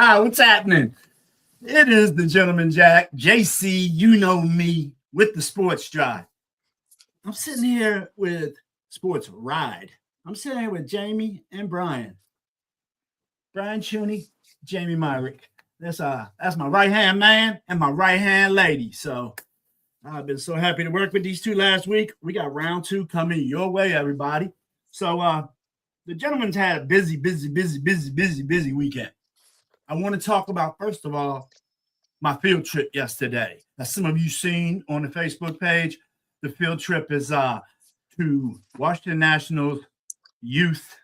What's happening? It is the Gentleman Jack, JC, you know me, with the Sports Drive. I'm sitting here with Sports Ride. I'm sitting here with Jamie and Brian. Brian Chooney, Jamie Myrick. That's my right-hand man and my right-hand lady. So I've been so happy to work with these two last week. We got round two coming your way, everybody. So the gentleman's had a busy weekend. I want to talk about, first of all, my field trip yesterday. As some of you seen on the Facebook page, the field trip is to Washington Nationals Youth.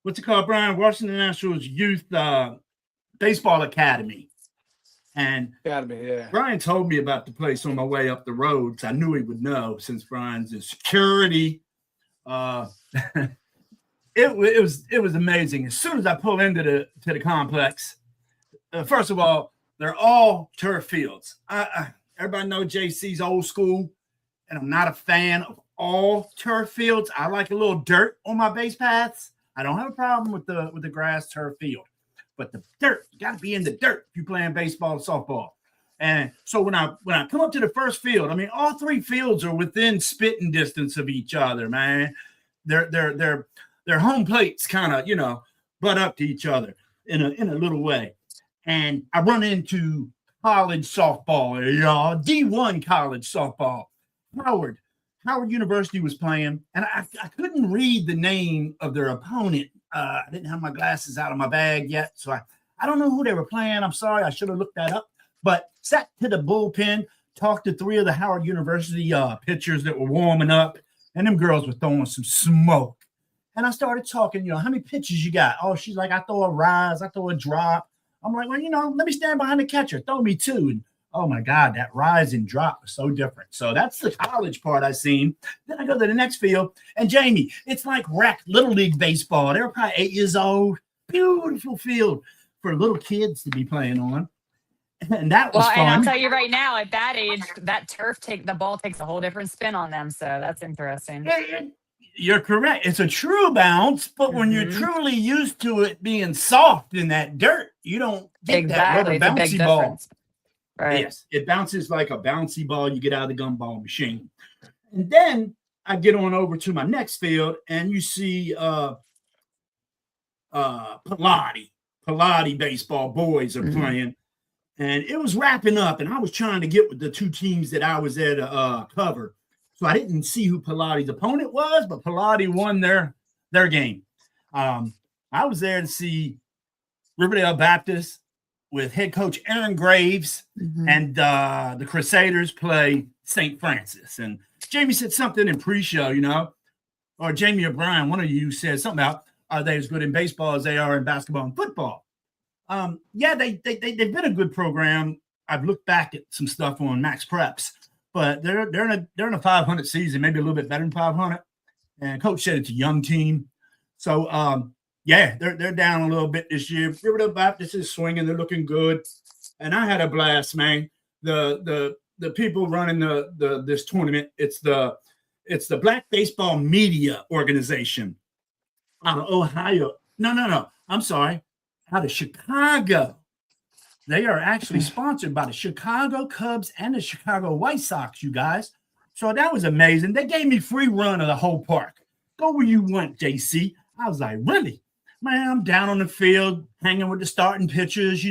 What's it called, Brian? Washington Nationals Youth Baseball Academy. And yeah. Brian told me about the place on my way up the road. So I knew he would know since Brian's in security. It was amazing. As soon as I pull into the complex, first of all, they're all turf fields. Everybody know JC's old school, and I'm not a fan of all turf fields. I like a little dirt on my base paths. I don't have a problem with the grass turf field, but the dirt, you got to be in the dirt if you're playing baseball or softball. And so when I come up to the first field, I mean, all three fields are within spitting distance of each other, man. Their home plates kind of, butt up to each other in a little way. And I run into college softball, y'all, D1 college softball. Howard University was playing, and I couldn't read the name of their opponent. I didn't have my glasses out of my bag yet, so I don't know who they were playing. I'm sorry, I should have looked that up. But sat to the bullpen, talked to three of the Howard University pitchers that were warming up, and them girls were throwing some smoke. And I started talking, how many pitches you got? Oh, she's like, I throw a rise, I throw a drop. I'm like, well, let me stand behind the catcher. Throw me two. And oh my God, that rise and drop is so different. So that's the college part I seen. Then I go to the next field, and Jamie, it's like rec little league baseball. They were probably 8 years old. Beautiful field for little kids to be playing on. And that was fun. And I'll tell you right now, at that age, that the ball takes a whole different spin on them. So that's interesting. You're correct. It's a true bounce, but when you're truly used to it being soft in that dirt, you don't get that rubber bouncy ball. Right. Yes, it bounces like a bouncy ball you get out of the gumball machine. And then I get on over to my next field, and you see Pilati baseball boys are playing. And it was wrapping up, and I was trying to get with the two teams that I was there to cover. So I didn't see who Pilati's opponent was, but Pilati won their game. I was there to see Riverdale Baptist with head coach Aaron Graves and the Crusaders play St. Francis. And Jamie said something in pre-show, or Jamie or Brian, one of you said something about, are they as good in baseball as they are in basketball and football? Yeah, they've been a good program. I've looked back at some stuff on Max Preps, but they're in a 500 season, maybe a little bit better than 500. And coach said it's a young team. So, yeah, they're down a little bit this year. Riverdale Baptist is swinging. They're looking good. And I had a blast, man. The people running this tournament, it's the Black Baseball Media Organization out of Ohio. No. I'm sorry. Out of Chicago. They are actually sponsored by the Chicago Cubs and the Chicago White Sox, you guys. So that was amazing. They gave me free run of the whole park. Go where you want, JC. I was like, really? Man, I'm down on the field, hanging with the starting pitchers,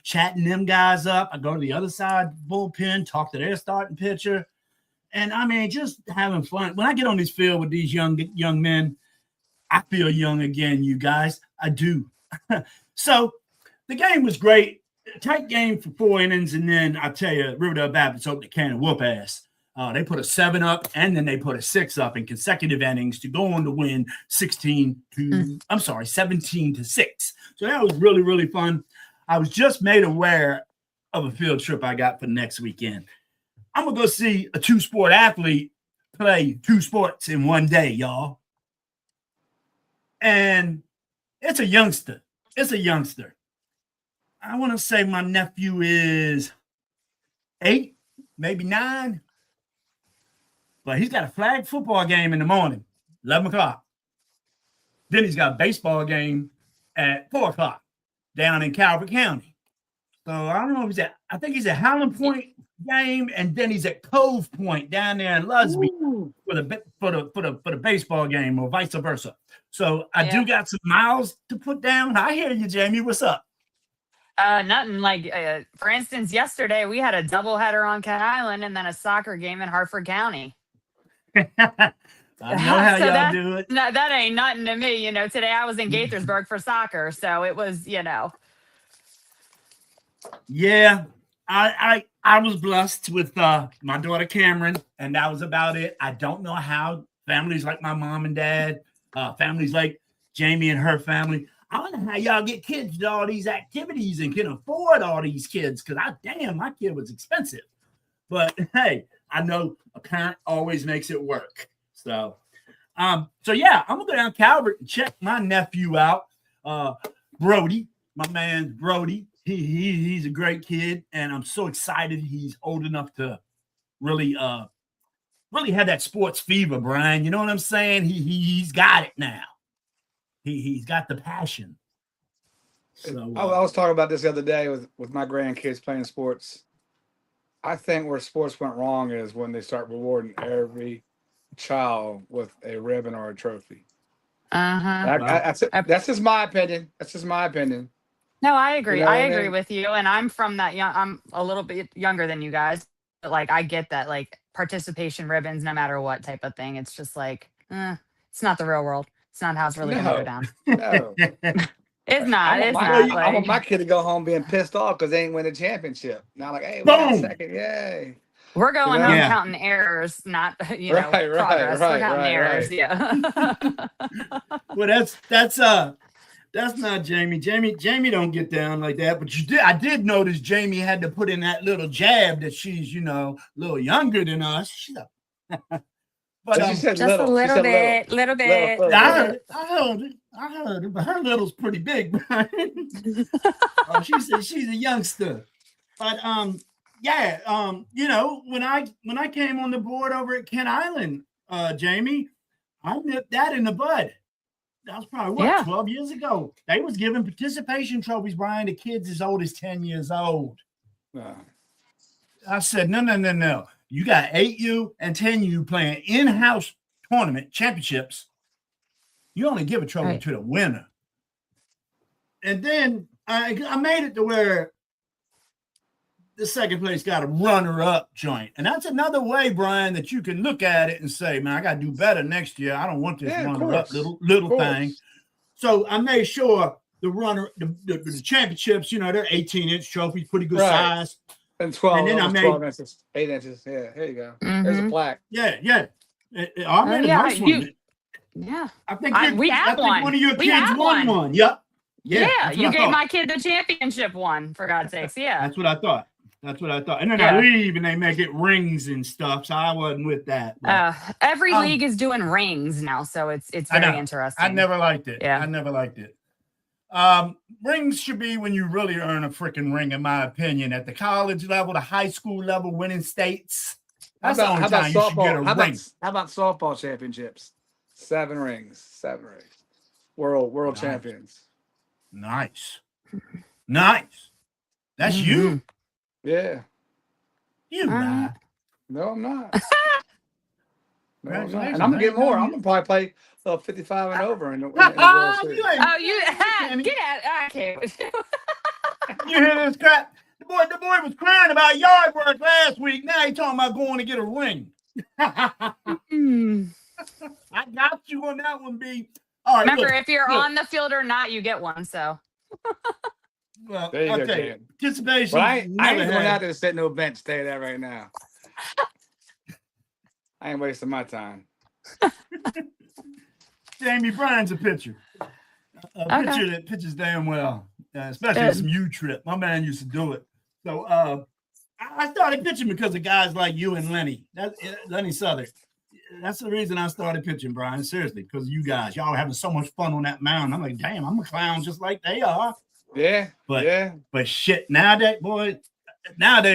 chatting them guys up. I go to the other side bullpen, talk to their starting pitcher. And, I mean, just having fun. When I get on this field with these young men, I feel young again, you guys. I do. So the game was great. Tight game for 4 innings, and then I tell you, Riverdale Baptist opened a can of whoop ass. They put a 7 up, and then they put a 6 up in consecutive innings to go on to win 17 to 6. So that was really, really fun. I was just made aware of a field trip I got for next weekend. I'm gonna go see a 2-sport athlete play 2 sports in one day, y'all. And it's a youngster. I want to say my nephew is 8, maybe 9. But he's got a flag football game in the morning, 11 o'clock. Then he's got a baseball game at 4 o'clock. down in Calvert County. So I don't know if I think he's at Highland Point game, and then he's at Cove Point down there in Lusby for the baseball game, or vice versa. So I do got some miles to put down. I hear you, Jamie. What's up? Nothing like, for instance, yesterday we had a doubleheader on Cat Island and then a soccer game in Hartford County. I know how So y'all do it. No, that ain't nothing to me. Today I was in Gaithersburg for soccer, so it was, Yeah, I was blessed with my daughter Cameron, and that was about it. I don't know how families like my mom and dad, families like Jamie and her family, I don't know how y'all get kids to all these activities and can afford all these kids, because my kid was expensive. But hey, I know a parent always makes it work. So yeah, I'm gonna go down Calvert and check my nephew out, Brody. My man Brody. He's a great kid, and I'm so excited he's old enough to really have that sports fever, Brian. You know what I'm saying? He's got it now. He's got the passion. So I was talking about this the other day with my grandkids playing sports. I think where sports went wrong is when they start rewarding every child with a ribbon or a trophy. That's just my opinion. No, I agree. You know I what I agree mean? with you. And I'm from that young, I'm a little bit younger than you guys. But like, I get that, like, participation ribbons, no matter what type of thing. It's just like, it's not the real world. It's not how it's really going to go down. No. It's not. I want my kid to go home being pissed off because they ain't win a championship. Now, like, hey, we got second, yay. We're going home counting errors, not progress. We're counting errors. Yeah. Well, that's not Jamie. Jamie don't get down like that. But I did notice Jamie had to put in that little jab that she's a little younger than us. She's but she said just little. a little bit. I heard it, but her little's pretty big, Brian. She said she's a youngster. But when I came on the board over at Kent Island, Jamie, I nipped that in the bud. That was probably 12 years ago. They was giving participation trophies, Brian, to kids as old as 10 years old. I said, no. You got 8U and 10U playing in-house tournament championships. You only give a trophy to the winner. And then I made it to where the second place got a runner-up joint. And that's another way, Brian, that you can look at it and say, man, I got to do better next year. I don't want this runner-up little thing. So I made sure the championships, they're 18-inch trophies, pretty good size. And 12, and then I made 12 inches, 8 inches. Yeah, here you go. There's a plaque. Yeah. I made a nice one. Yeah. I think one of your We kids won one. Yep. Yeah, you gave my kid the championship one, for God's sakes. Yeah. That's what I thought. And then I leave and they make it rings and stuff. So I wasn't with that. Every league is doing rings now, so it's very interesting. I never liked it. Yeah. I never liked it. Rings should be when you really earn a freaking ring, in my opinion. At the college level, the high school level, winning states. That's the only time you should get a ring. How about softball championships? 7 rings. World champions. Nice. That's you. Yeah. You lie. No, I'm not. And I'm gonna get more. I'm gonna probably play 55 and over in the World Series. Get out! I can't with you. You hear this crap? The boy was crying about yard work last week. Now he's talking about going to get a ring. I got you on that one, B. All right. Remember, if you're on the field or not, you get one. So. Well, there you go, Dan. Participation. But I ain't going out there to sit no bench. Tell you that right now. I ain't wasting my time. Jamie Bryan's a pitcher. Pitcher that pitches damn well, especially some U-trip. My man used to do it. So I started pitching because of guys like you and Lenny. Lenny Southern. That's the reason I started pitching, Brian. Seriously, because of you guys. Y'all are having so much fun on that mound. I'm like, damn, I'm a clown just like they are. Yeah. But shit, nowadays,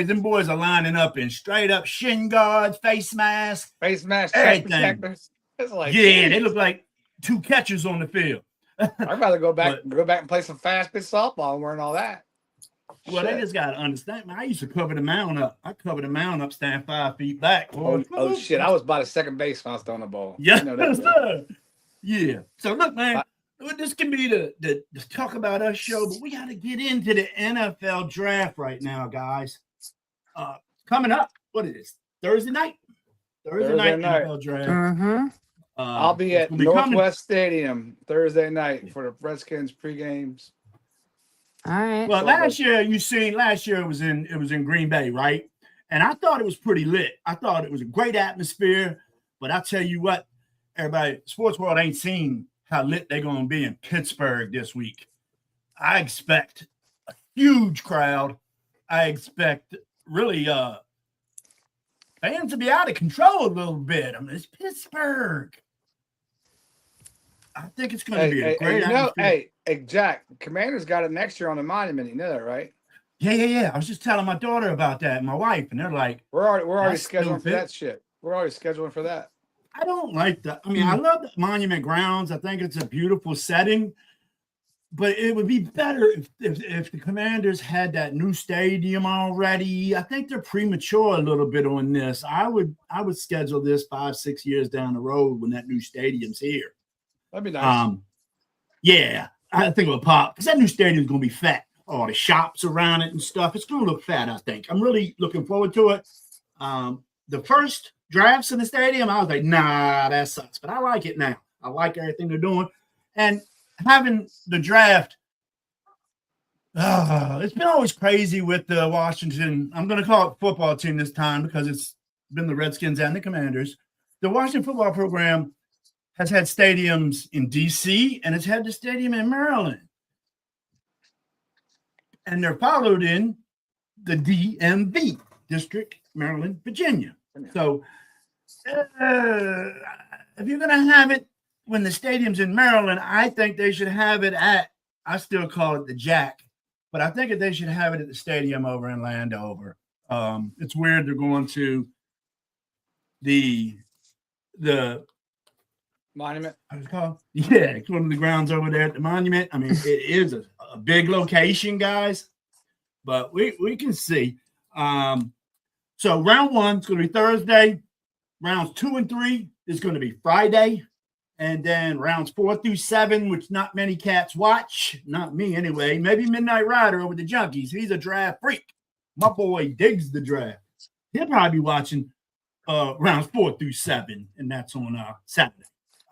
them boys are lining up in straight up shin guards, face masks, everything. It's like, they look like 2 catchers on the field. I'd rather go back and play some fast pitch softball and learn all that. Well, they just got to understand. Man, I used to cover the mound up. I covered the mound up, stand 5 feet back. Oh, shit! I was by the second base when I was throwing the ball. Yeah, sir. Yeah. So look, man, this can be the talk about us show, but we got to get into the NFL draft right now, guys. Coming up, what is this? Thursday night. Thursday night NFL draft. Mm-hmm. I'll be at Northwest Stadium Thursday night for the Redskins pregames. All right. Well, last year it was in Green Bay, right? And I thought it was pretty lit. I thought it was a great atmosphere. But I tell you what, everybody, sports world ain't seen how lit they're going to be in Pittsburgh this week. I expect a huge crowd. I expect really fans to be out of control a little bit. I mean, it's Pittsburgh. I think it's going to be a great atmosphere. Hey, Jack, Commanders got it next year on the Monument. You know that, right? Yeah. I was just telling my daughter about that, and my wife, and they're like, we're already scheduling for that shit. We're already scheduling for that. I don't like that. I mean, I love the Monument Grounds. I think it's a beautiful setting, but it would be better if the Commanders had that new stadium already. I think they're premature a little bit on this. I would schedule this 5-6 years down the road when that new stadium's here. That'd be nice. Yeah, I think it would pop because that new stadium is going to be fat. All the shops around it and stuff. It's going to look fat, I think. I'm really looking forward to it. The first drafts in the stadium, I was like, nah, that sucks. But I like it now. I like everything they're doing. And having the draft, it's been always crazy with the Washington. I'm going to call it football team this time because it's been the Redskins and the Commanders. The Washington football program has had stadiums in D.C. and it's had the stadium in Maryland. And they're followed in the DMV, District, Maryland, Virginia. So if you're going to have it when the stadium's in Maryland, I think they should have it at, I still call it the Jack, but I think that they should have it at the stadium over in Landover. It's weird they're going to the Monument. What's it called? Yeah, it's one of the grounds over there at the Monument. I mean, it is a big location, guys, but we can see. So round 1 is going to be Thursday. Rounds 2 and 3 is going to be Friday. And then rounds 4 through 7, which not many cats watch, not me anyway. Maybe Midnight Rider over the Junkies. He's a draft freak. My boy digs the draft. He'll probably be watching rounds 4 through 7, and that's on Saturday.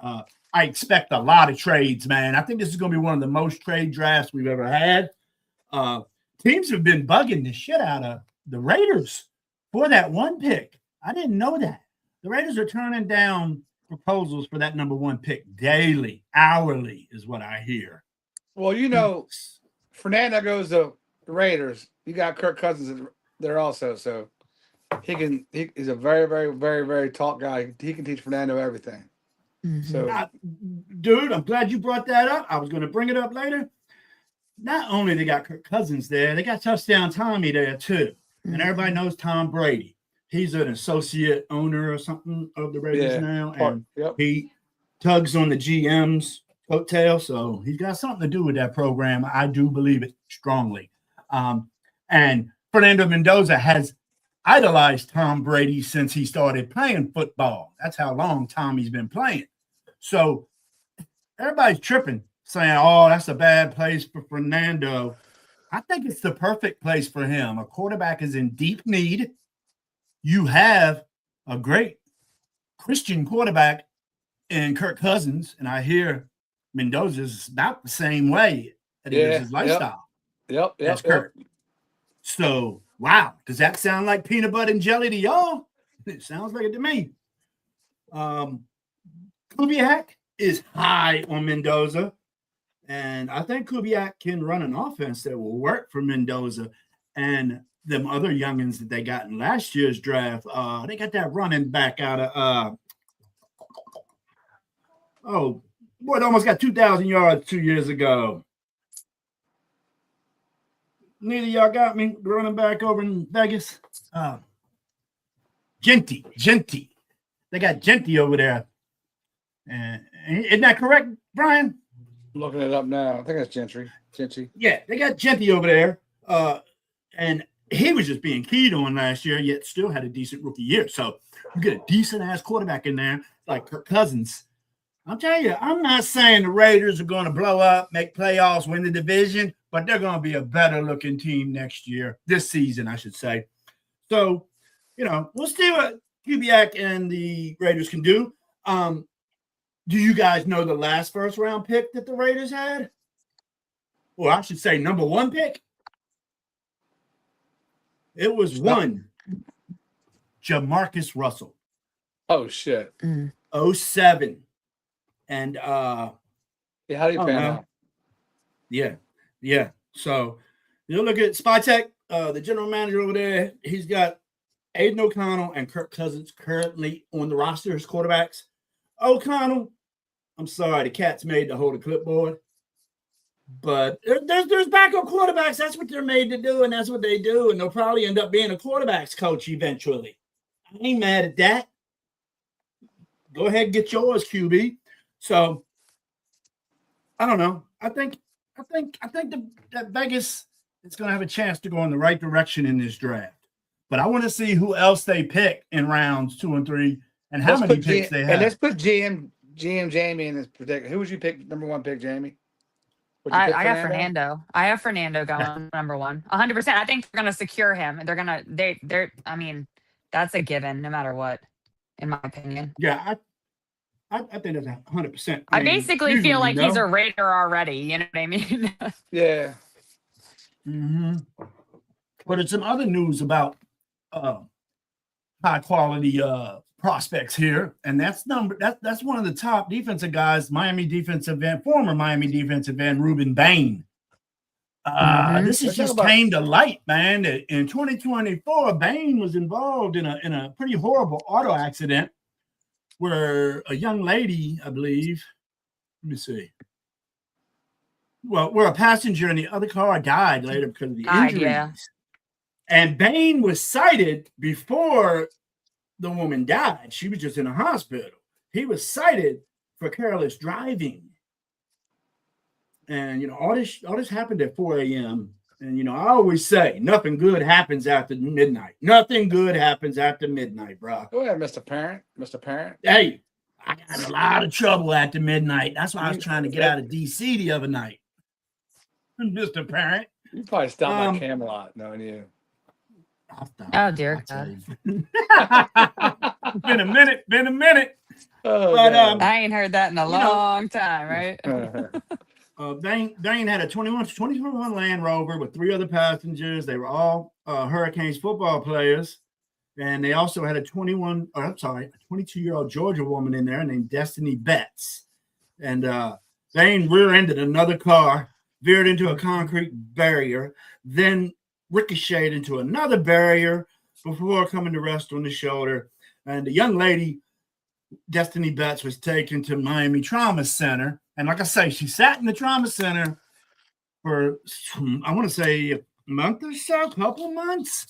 I expect a lot of trades, man. I think this is going to be one of the most trade drafts we've ever had. Teams have been bugging the shit out of the Raiders for that 1 pick. I didn't know that. The Raiders are turning down proposals for that number 1 pick daily, hourly is what I hear. Well, you know, Fernando goes to the Raiders. You got Kirk Cousins there also, so he's a very, very, very, very tall guy. He can teach Fernando everything. Mm-hmm. So, dude, I'm glad you brought that up. I was going to bring it up later. Not only they got Kirk Cousins there, they got Touchdown Tommy there too. Mm-hmm. And everybody knows Tom Brady. He's an associate owner or something of the Raiders now. And he tugs on the GM's coattail. So he's got something to do with that program. I do believe it strongly. And Fernando Mendoza has idolized Tom Brady since he started playing football. That's how long Tommy's been playing. So everybody's tripping, saying, oh, that's a bad place for Fernando. I think it's the perfect place for him. A quarterback is in deep need. You have a great Christian quarterback in Kirk Cousins, and I hear Mendoza's about the same way that he lives his lifestyle. Yep. That's Kirk. So, wow. Does that sound like peanut butter and jelly to y'all? It sounds like it to me. Kubiak is high on Mendoza, and I think Kubiak can run an offense that will work for Mendoza and them other youngins that they got in last year's draft. They got that running back out of it almost got 2,000 yards 2 years ago. Neither of y'all got me running back over in Vegas. Genty. They got Genty over there. Isn't that correct, Brian? Looking it up now. I think that's Gentry. Yeah, they got Genty over there. And he was just being keyed on last year, yet still had a decent rookie year. So you get a decent ass quarterback in there like Kirk Cousins. I'll tell you, I'm not saying the Raiders are going to blow up, make playoffs, win the division, but they're going to be a better looking team next year, this season, I should say. So, we'll see what Kubiak and the Raiders can do. Do you guys know the last first round pick that the Raiders had? Well, I should say number one pick. It was one Jamarcus Russell. Oh shit. 07. And Yeah, how do you pan out? Yeah. So you look at Spytech, the general manager over there, he's got Aiden O'Connell and Kirk Cousins currently on the roster as quarterbacks. O'Connell, I'm sorry, the cat's made to hold a clipboard. But there's backup quarterbacks. That's what they're made to do, and that's what they do. And they'll probably end up being a quarterbacks coach eventually. I ain't mad at that. Go ahead and get yours, QB. So I don't know. I think that Vegas is going to have a chance to go in the right direction in this draft. But I want to see who else they pick in rounds 2 and 3 and how many picks they have. And let's put GM Jamie in this predicament. Who would you pick number one pick, Jamie? I got Fernando. I have Fernando going number 1. 100%. I think they're going to secure him. They're I mean, that's a given no matter what, in my opinion. Yeah, I think that's 100%. I basically feel like he's a Raider already. You know what I mean? Yeah. Mm-hmm. But it's some other news about high quality prospects here, and that's one of the top defensive guys, former Miami defensive end, Ruben Bain. This has just came to light, man. In 2024, Bain was involved in a pretty horrible auto accident where a young lady, I believe, let me see. Well, where a passenger in the other car died later because of the injuries. Yeah. And Bain was cited before the woman died. She was just in a hospital. He was cited for careless driving. And, all this happened at 4 a.m. And, I always say nothing good happens after midnight. Nothing good happens after midnight, bro. Go ahead, Mr. Parent. Hey, I got a lot of trouble after midnight. That's why I was trying to get out of D.C. the other night. Mr. Parent. You probably stopped by Camelot, knowing you. Oh, dear God. Been a minute. Oh, but I ain't heard that in a long time, right? Dane had a 2021 Land Rover with 3 other passengers. They were all Hurricanes football players. And they also had a 22-year-old Georgia woman in there named Destiny Betts. And Dane rear-ended another car, veered into a concrete barrier, then ricocheted into another barrier before coming to rest on the shoulder. And the young lady, Destiny Betts, was taken to Miami Trauma Center. And like I say, she sat in the trauma center for, I want to say, a month or so, a couple months.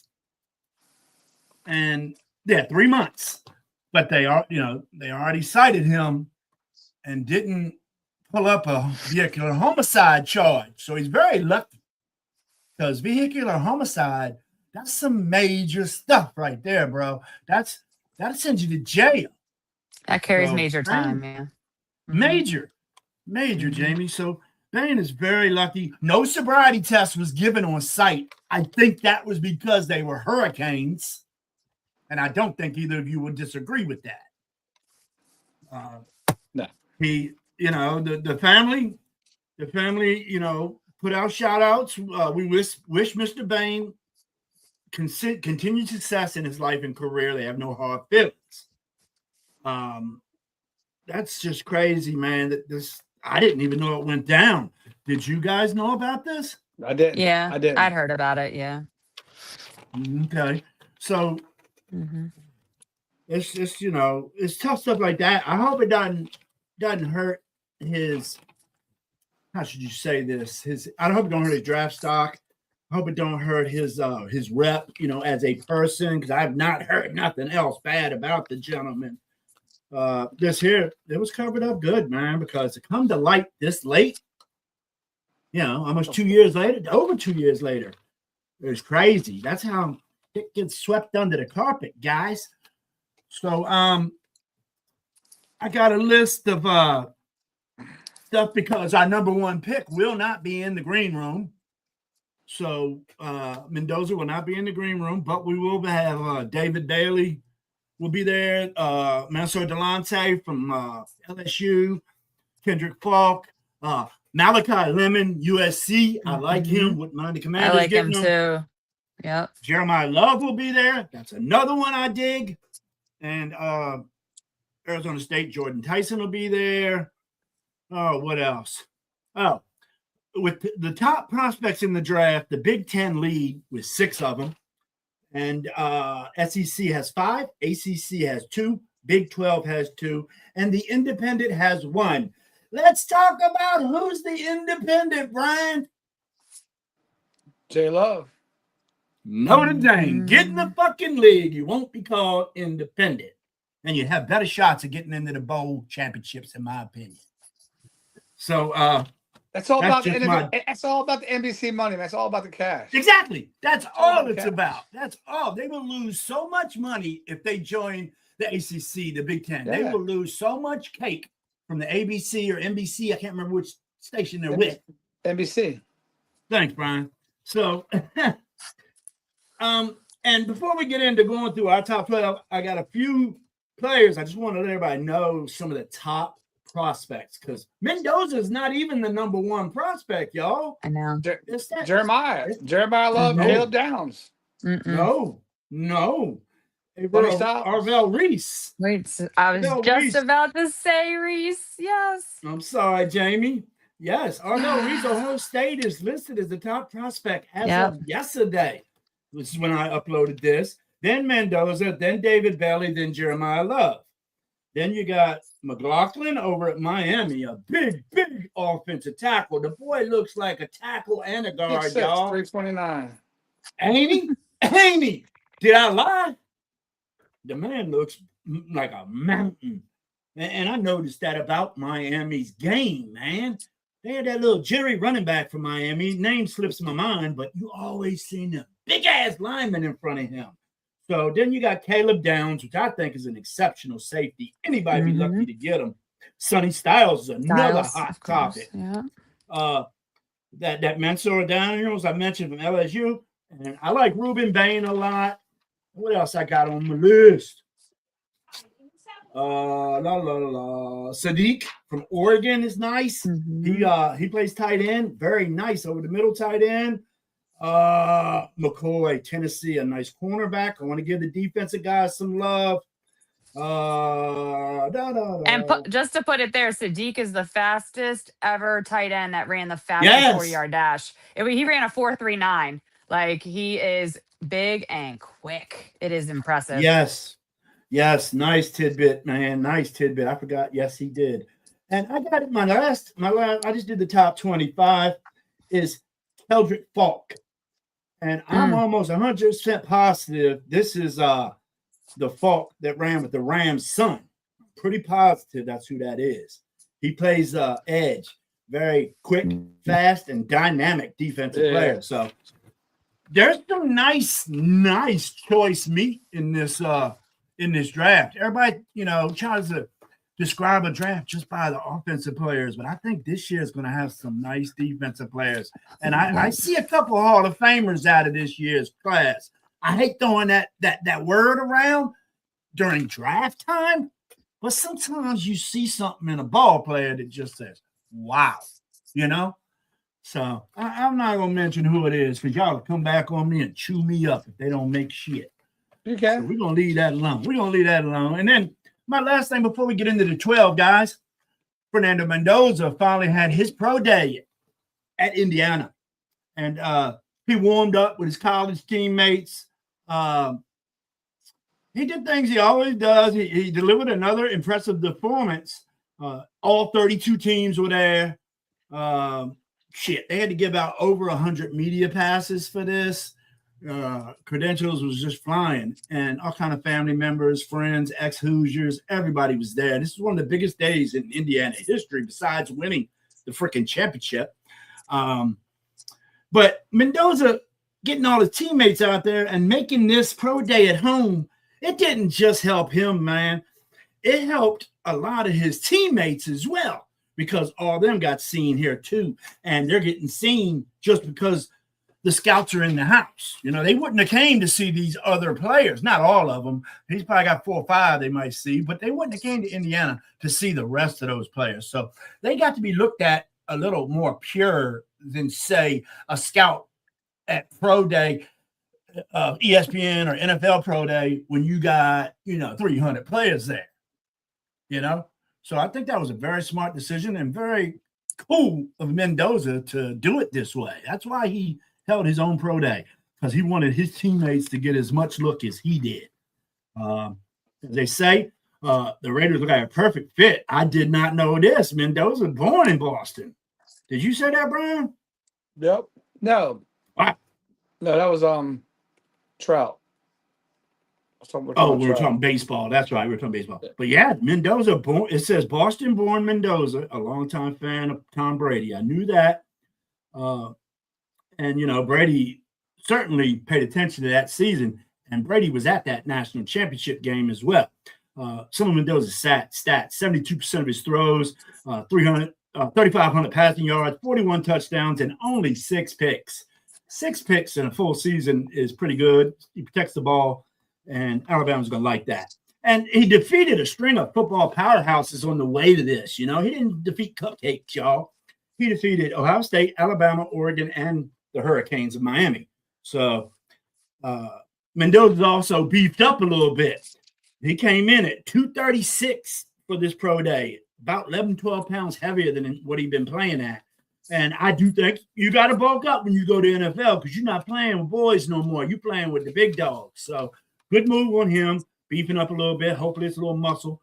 And 3 months. But they already cited him and didn't pull up a vehicular homicide charge. So he's very lucky. Because vehicular homicide, that's some major stuff right there, bro. That'll send you to jail. That carries major time, man. Major, Jamie. So Bain is very lucky. No sobriety test was given on site. I think that was because they were Hurricanes. And I don't think either of you would disagree with that. No. The family, put out shout outs. We wish Mr. Bain continued success in his life and career. They have no hard feelings. That's just crazy, man. I didn't even know it went down. Did you guys know about this? I didn't. Yeah, I didn't. I'd heard about it. Yeah. Okay. So it's just, it's tough stuff like that. I hope it doesn't hurt his, how should you say this? I hope it don't hurt his draft stock. I hope it don't hurt his rep, as a person, because I have not heard nothing else bad about the gentleman. This here, it was covered up good, man, because to come to light this late, You know, almost 2 years later, over 2 years later. It's crazy. That's how it gets swept under the carpet, guys. So I got a list of stuff because our number one pick will not be in the green room. So Mendoza will not be in the green room, but we will have David Bailey will be there, Mansour Delonte from LSU, Kendrick Falk, Malachi Lemon, USC. I like him. Wouldn't mind the Commanders I like him getting too. Yep. Jeremiah Love will be there. That's another one I dig. And Arizona State, Jordan Tyson will be there. Oh, what else? Oh, with the top prospects in the draft, the Big Ten lead with 6 of them. And SEC has 5, ACC has 2, Big 12 has 2, and the Independent has 1. Let's talk about who's the Independent, Brian. J Love. Notre Dame. Get in the fucking league. You won't be called independent. And you have better shots of getting into the bowl championships, in my opinion. So That's all That's about just that's all about the NBC money. That's all about the cash. exactly. That's all it's Okay. about. That's all. They will lose so much money if they join the ACC, the Big Ten. They Yeah. will lose so much cake from the ABC or NBC. I can't remember which station they're with. NBC. Thanks, Brian. So, and before we get into going through our top 12, I got a few players. I just want to let everybody know some of the top prospects because Mendoza is not even the number 1 prospect, y'all. I know. It's that, Jeremiah Love, No. Caleb Downs. Mm-mm. No. Buddy Styles. Arvell Reese. Wait, I was No, just Reese. about to say Reese. Yes. I'm sorry, Jamie. Yes, Arvell Reese, Ohio State is listed as the top prospect as Yep. of yesterday. This is when I uploaded this. Then Mendoza, then David Bailey, then Jeremiah Love. Then you got McLaughlin over at Miami, a big offensive tackle. The boy looks like a tackle and a guard, 6'6", y'all. 329. Ain't he? Ain't he? Did I lie? The man looks like a mountain. And I noticed that about Miami's game, man. They had that little Jerry running back from Miami. Name slips my mind, but you always seen a big-ass lineman in front of him. So then you got Caleb Downs, which I think is an exceptional safety. Anybody be lucky to get him. Sonny Styles is another Styles, hot of course. topic. Yeah. That Mansour Daniels I mentioned from LSU. And I like Ruben Bain a lot. What else I got on my list? Sadiq from Oregon is nice. Mhm. He plays tight end, very nice over the middle tight end. McCoy, Tennessee, a nice cornerback. I want to give the defensive guys some love. And just to put it there, Sadiq is the fastest ever tight end that ran the fastest Yes. 40-yard dash. He ran a 4.39. Like, he is big and quick. It is impressive. Yes, nice tidbit, man. Nice tidbit. I forgot. Yes, he did. And I got it. My last, I just did the top 25 is Keldrick Falk. And I'm almost 100% positive this is the Falk that ran with the Rams' son. Pretty positive that's who that is. He plays edge, very quick, fast, and dynamic defensive player. So there's some nice choice meat in this draft. Everybody, tries to describe a draft just by the offensive players, but I think this year is going to have some nice defensive players. And I see a couple of Hall of Famers out of this year's class. I hate throwing that word around during draft time, but sometimes you see something in a ball player that just says, wow, So I'm not going to mention who it is because y'all will come back on me and chew me up if they don't make shit. Okay. So we're going to leave that alone. And then my last thing before we get into the 12, guys, Fernando Mendoza finally had his pro day at Indiana. And he warmed up with his college teammates. He did things he always does. He delivered another impressive performance. All 32 teams were there. They had to give out over 100 media passes for this. Credentials was just flying, and all kind of family members, friends, ex-Hoosiers, everybody was there. This is one of the biggest days in Indiana history besides winning the freaking championship. But Mendoza getting all his teammates out there and making this pro day at home, it didn't just help him, man. It helped a lot of his teammates as well, because all of them got seen here too. And they're getting seen just because the scouts are in the house. You know, they wouldn't have came to see these other players. Not all of them. He's probably got 4 or 5 they might see, but they wouldn't have came to Indiana to see the rest of those players. So they got to be looked at a little more pure than, say, a scout at pro day, ESPN or NFL pro day, when you got, 300 players there, So I think that was a very smart decision and very cool of Mendoza to do it this way. That's why he held his own pro day, because he wanted his teammates to get as much look as he did. As they say, the Raiders look like a perfect fit. I did not know this. Mendoza was born in Boston. Did you say that, Brian? Yep. No. Wow. No, that was Trout. We were talking baseball. That's right. We were talking baseball. But yeah, Mendoza born. It says Boston-born Mendoza, a longtime fan of Tom Brady. I knew that. And Brady certainly paid attention to that season, and Brady was at that national championship game as well. Some of Mendoza's stats: 72% of his throws, 3,500 passing yards, 41 touchdowns, and only 6 picks. 6 picks in a full season is pretty good. He protects the ball, and Alabama's going to like that. And he defeated a string of football powerhouses on the way to this. He didn't defeat cupcakes, y'all. He defeated Ohio State, Alabama, Oregon, and the Hurricanes of Miami. So Mendoza's also beefed up a little bit. He came in at 236 for this pro day, about 11, 12 pounds heavier than what he'd been playing at. And I do think you got to bulk up when you go to NFL, because you're not playing with boys no more. You're playing with the big dogs. So good move on him, beefing up a little bit. Hopefully it's a little muscle.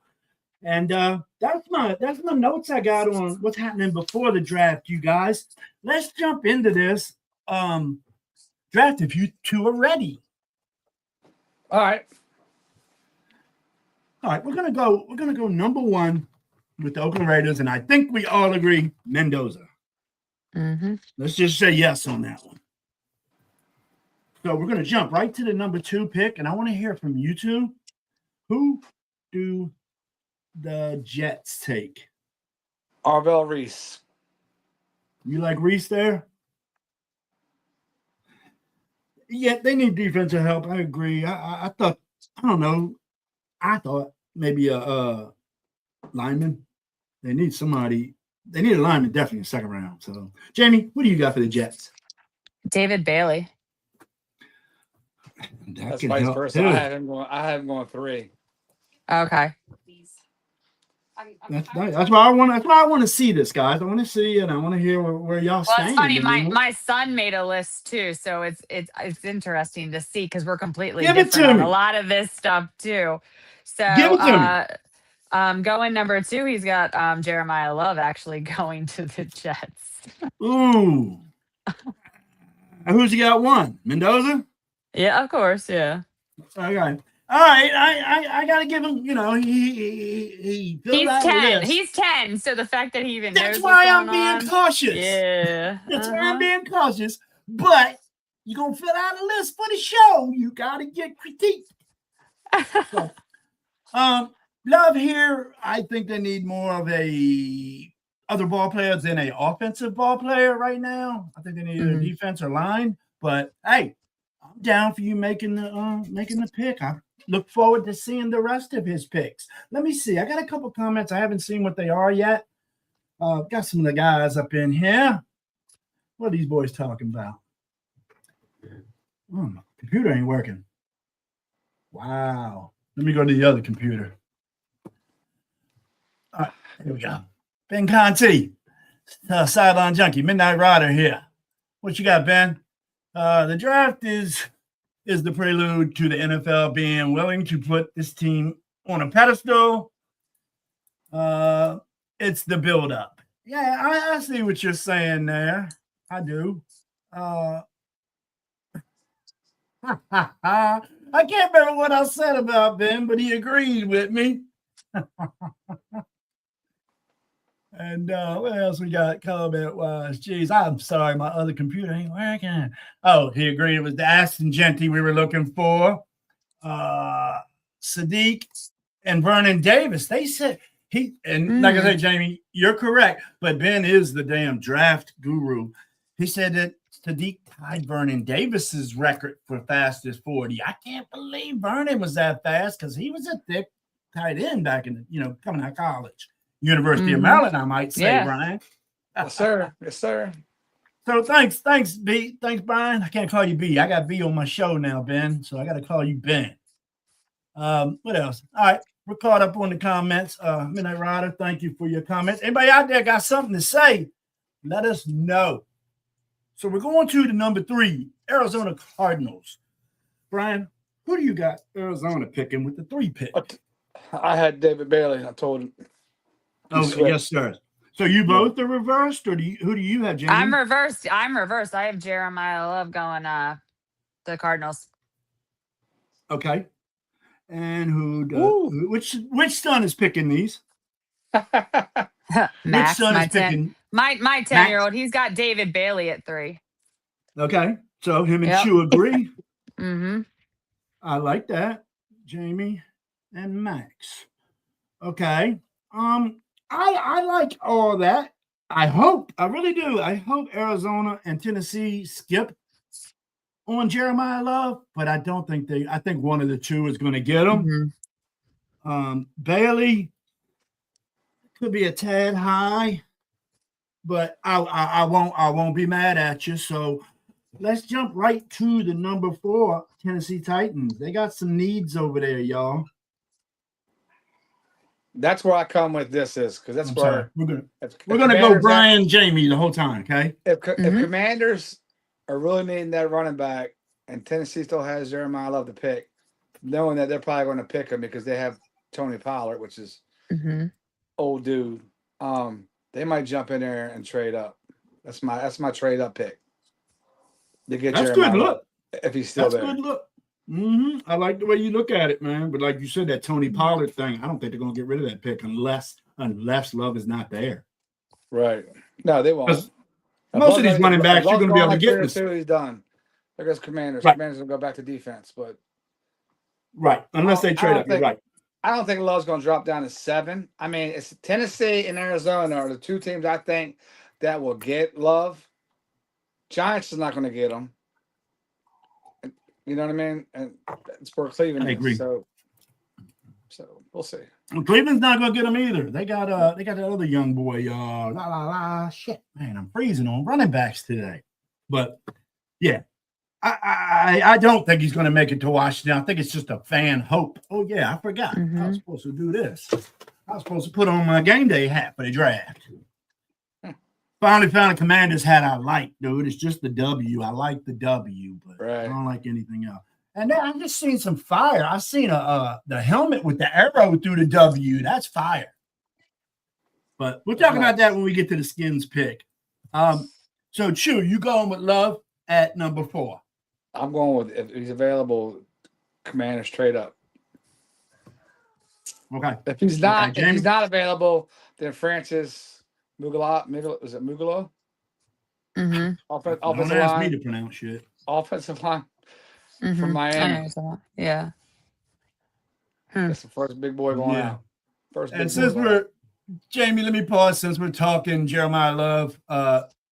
And that's my notes I got on what's happening before the draft, you guys. Let's jump into this draft if you two are ready. All right. We're gonna go number 1 with the Oakland Raiders, and I think we all agree Mendoza. Mm-hmm. Let's just say yes on that one. So we're gonna jump right to the number 2 pick, and I want to hear from you two. Who do the Jets take? Arvell Reese. You like Reese there? Yeah, they need defensive help. I agree. I thought maybe a lineman. They need somebody. They need a lineman definitely in the second round. So, Jamie, what do you got for the Jets? David Bailey. That's vice versa. Too. I have him going 3. Okay. That's why I want to see this, guys. I want to see, and I want to hear where y'all stand. It's funny. My son made a list too, so it's interesting to see, because we're completely different on a lot of this stuff too. So give it to me. Going number 2, he's got Jeremiah Love actually going to the Jets. Ooh. Who's he got 1? Mendoza? Yeah, of course. Yeah. Okay. All right, I gotta give him. He's 10. He's 10. So the fact that he even that's knows why what's I'm being cautious. Yeah, that's why I'm being cautious. But you're gonna fill out a list for the show. You gotta get critiqued. So, Love here. I think they need more of a other ball players than a offensive ball player right now. I think they need a defense or line. But hey, I'm down for you making the pick. I look forward to seeing the rest of his picks. Let me see. I got a couple comments. I haven't seen what they are yet. Got some of the guys up in here. What are these boys talking about? My computer ain't working. Wow. Let me go to the other computer. All right, here we go. Ben Conti, Sideline Junkie, Midnight Rider here. What you got, Ben? The draft is the prelude to the NFL being willing to put this team on a pedestal. It's the build-up. Yeah, I see what you're saying there. I do. I can't remember what I said about Ben, but he agreed with me. And what else we got comment wise? Geez, I'm sorry, my other computer ain't working. Oh, he agreed it was the Aston Genty we were looking for. Sadiq and Vernon Davis. They said like I said, Jamie, you're correct, but Ben is the damn draft guru. He said that Sadiq tied Vernon Davis's record for fastest 40. I can't believe Vernon was that fast because he was a thick tight end back in coming out of college. University of Maryland, I might say, Yeah. Brian. Yes, sir. Yes, sir. So thanks, B. Thanks, Brian. I can't call you B. I got B on my show now, Ben. So I got to call you Ben. What else? All right, we're caught up on the comments. Midnight Rider, thank you for your comments. Anybody out there got something to say? Let us know. So we're going to the number 3, Arizona Cardinals. Brian, who do you got Arizona picking with the 3 pick? I had David Bailey. I told him. Oh, yes, sir. So you both are reversed, or who do you have, Jamie? I'm reversed. I have Jeremiah Love going to the Cardinals. Okay. And which son is picking these? Max, which son my is picking? My 10-year-old. He's got David Bailey at 3. Okay. So him and Chu agree. Mm-hmm. I like that. Jamie and Max. Okay. I like all that. I really do. I hope Arizona and Tennessee skip on Jeremiah Love, but I don't think I think one of the two is going to get him. Mm-hmm. Bailey could be a tad high, but I won't be mad at you. So let's jump right to the number 4 Tennessee Titans. They got some needs over there, y'all. That's where I come with this because that's where we're gonna go Brian Jamie the whole time. Okay. If Commanders are really needing that running back, and Tennessee still has Jeremiah Love to pick, knowing that they're probably going to pick him because they have Tony Pollard, which is old dude. They might jump in there and trade up. That's my trade up pick. To get that's Jeremiah good Love, look. if he's still there. That's good look. Mm-hmm. I like the way you look at it, man. But like you said, that Tony Pollard thing, I don't think they're going to get rid of that pick unless Love is not there. Right. No, they won't. Most of these running backs, you're going to be able to get this. He's done. There goes Commanders. Right. Commanders will go back to defense, but unless they trade up. You're right. I don't think Love's going to drop down to 7. I mean, it's Tennessee and Arizona are the 2 teams I think that will get Love. Giants is not going to get him. You know what I mean? And it's for Cleveland. I agree. So we'll see. Well, Cleveland's not going to get him either. They got that other young boy. Shit, man, I'm freezing on running backs today. But yeah, I don't think he's going to make it to Washington. I think it's just a fan hope. Oh yeah, I forgot. I was supposed to do this. I was supposed to put on my game day hat for the draft. Finally found a Commanders hat I like, dude. It's just the W. I like the W, but I don't like anything else. And then I just seen some fire. I seen the helmet with the arrow through the W. That's fire. But we'll talk about that when we get to the Skins pick. So Chu, you going with Love at number 4? I'm going with, if he's available, Commanders trade up. Okay. If he's not, available, then Francis Mugala, is it Mugala? Mm-hmm. Offensive Don't ask line. me to pronounce shit. Offensive line from Miami. Yeah. That's the first big boy going out. And since Jamie, let me pause. Since we're talking Jeremiah Love,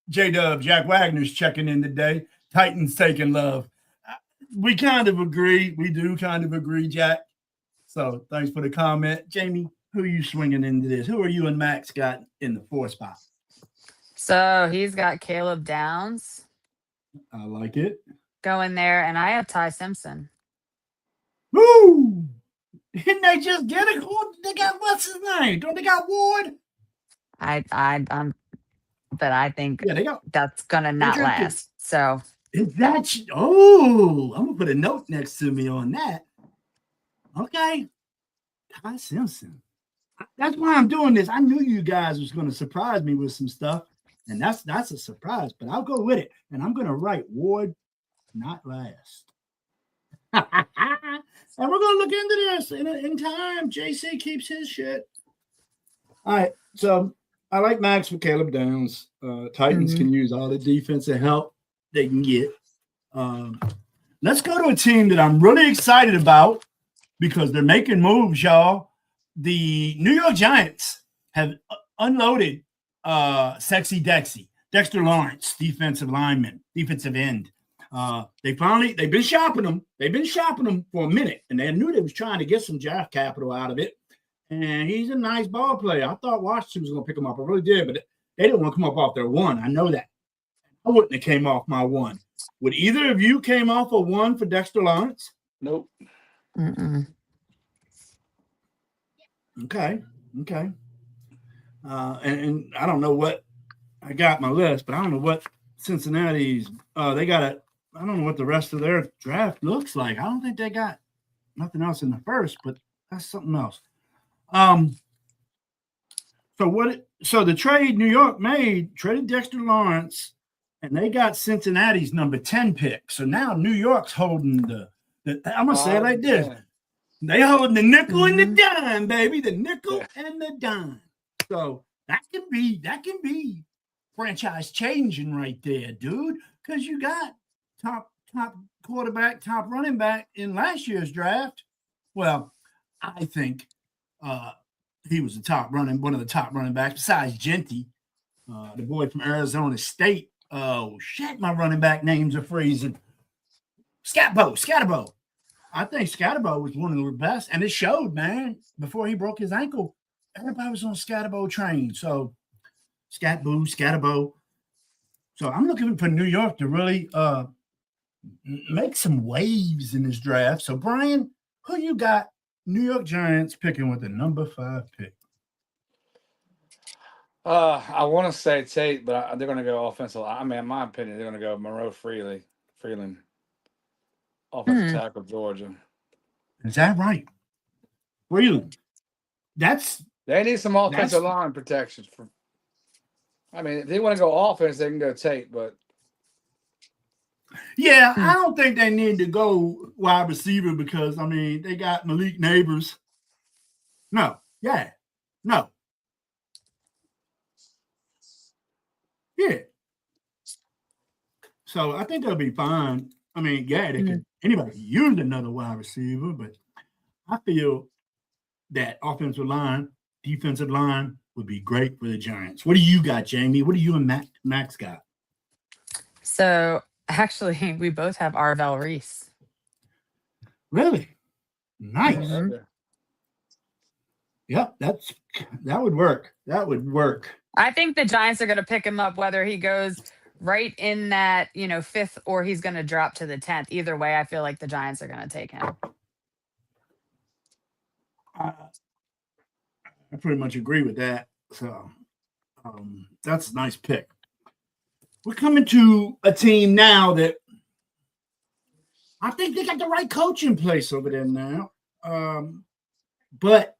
J-Dub, Jack Wagner's checking in today. Titans taking Love. We kind of agree. We do kind of agree, Jack. So thanks for the comment. Jamie, who are you swinging into this? Who are you and Max got in the 4 spot? So he's got Caleb Downs. I like it. Going there, and I have Ty Simpson. Woo! Didn't they just get it? They got what's his name? Don't they got Ward? But I think they got, that's gonna not last. So is that? Oh, I'm gonna put a note next to me on that. Okay, Ty Simpson. That's why I'm doing this. I knew you guys was gonna surprise me with some stuff, and that's a surprise. But I'll go with it, and I'm gonna write Ward not last. And we're going to look into this in time. JC keeps his shit. All right. So I like Max for Caleb Downs. Titans can use all the defensive help they can get. Let's go to a team that I'm really excited about because they're making moves, y'all. The New York Giants have unloaded Sexy Dexter Lawrence, defensive end. They've been shopping them. They've been shopping them for a minute, and they knew they was trying to get some draft capital out of it. And he's a nice ball player. I thought Washington was going to pick him up. I really did, but they didn't want to come up off their one. I know that. I wouldn't have came off my one. Would either of you came off a one for Dexter Lawrence? Nope. Okay. And I don't know what I got my list, but I don't know what Cincinnati's they got I don't know what the rest of their draft looks like. I don't think they got nothing else in the first, but that's something else. So the trade New York traded Dexter Lawrence, and they got Cincinnati's number 10 pick. So now New York's holding the I'm gonna say it like this. Man. They holding the nickel and the dime, baby. The nickel and the dime. So that can be franchise changing right there, dude. Because you got top quarterback, top running back in last year's draft. Well, I think he was one of the top running backs besides Genty, the boy from Arizona State. Oh shit, my running back names are freezing. Scatterbo. I think Scatterbo was one of the best, and it showed, man. Before he broke his ankle, everybody was on Scatterbo train. So Scatterbo. So I'm looking for New York to really make some waves in this draft. So Brian, who you got? New York Giants picking with the number 5 pick. I want to say Tate, but they're going to go offensive. I mean, in my opinion, they're going to go Monroe Freeland, offensive tackle, Georgia. Is that right? Freeland. They need some offensive line protection. If they want to go offense, they can go Tate, but yeah, I don't think they need to go wide receiver because they got Malik Neighbors. No. Yeah. So I think they'll be fine. They can anybody can use another wide receiver, but I feel that offensive line, defensive line would be great for the Giants. What do you got, Jamie? What do you and Max got? So actually, we both have Arvell Reese. Really? Nice. Yep, that would work. I think the Giants are going to pick him up whether he goes right in that 5th or he's going to drop to the 10th. Either way, I feel like the Giants are going to take him. I pretty much agree with that. So that's a nice pick. We're coming to a team now that I think they got the right coach in place over there now. But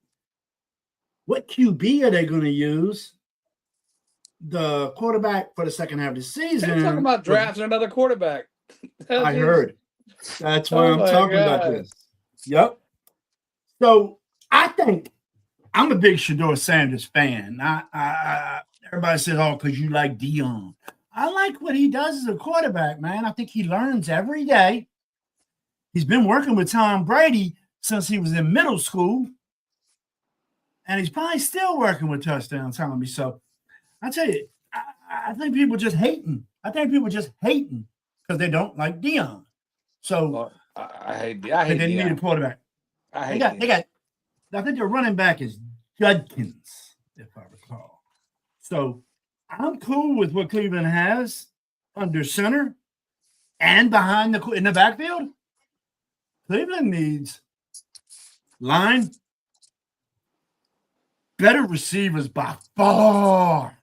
what QB are they going to use? The quarterback for the second half of the season. They're talking about drafting another quarterback. I heard. That's why I'm talking about this. Yep. So I think I'm a big Shedeur Sanders fan. Everybody says, "Oh, because you like Dion." I like what he does as a quarterback, man. I think he learns every day. He's been working with Tom Brady since he was in middle school, and he's probably still working with Touchdown Tommy. So I tell you, I think people just hating. I think people just hating because they don't like Dion. So I hate they Dion. didn't need a quarterback. They got. I think their running back is Judkins, if I recall. So I'm cool with what Cleveland has under center and behind in the backfield. Cleveland needs line, better receivers by far.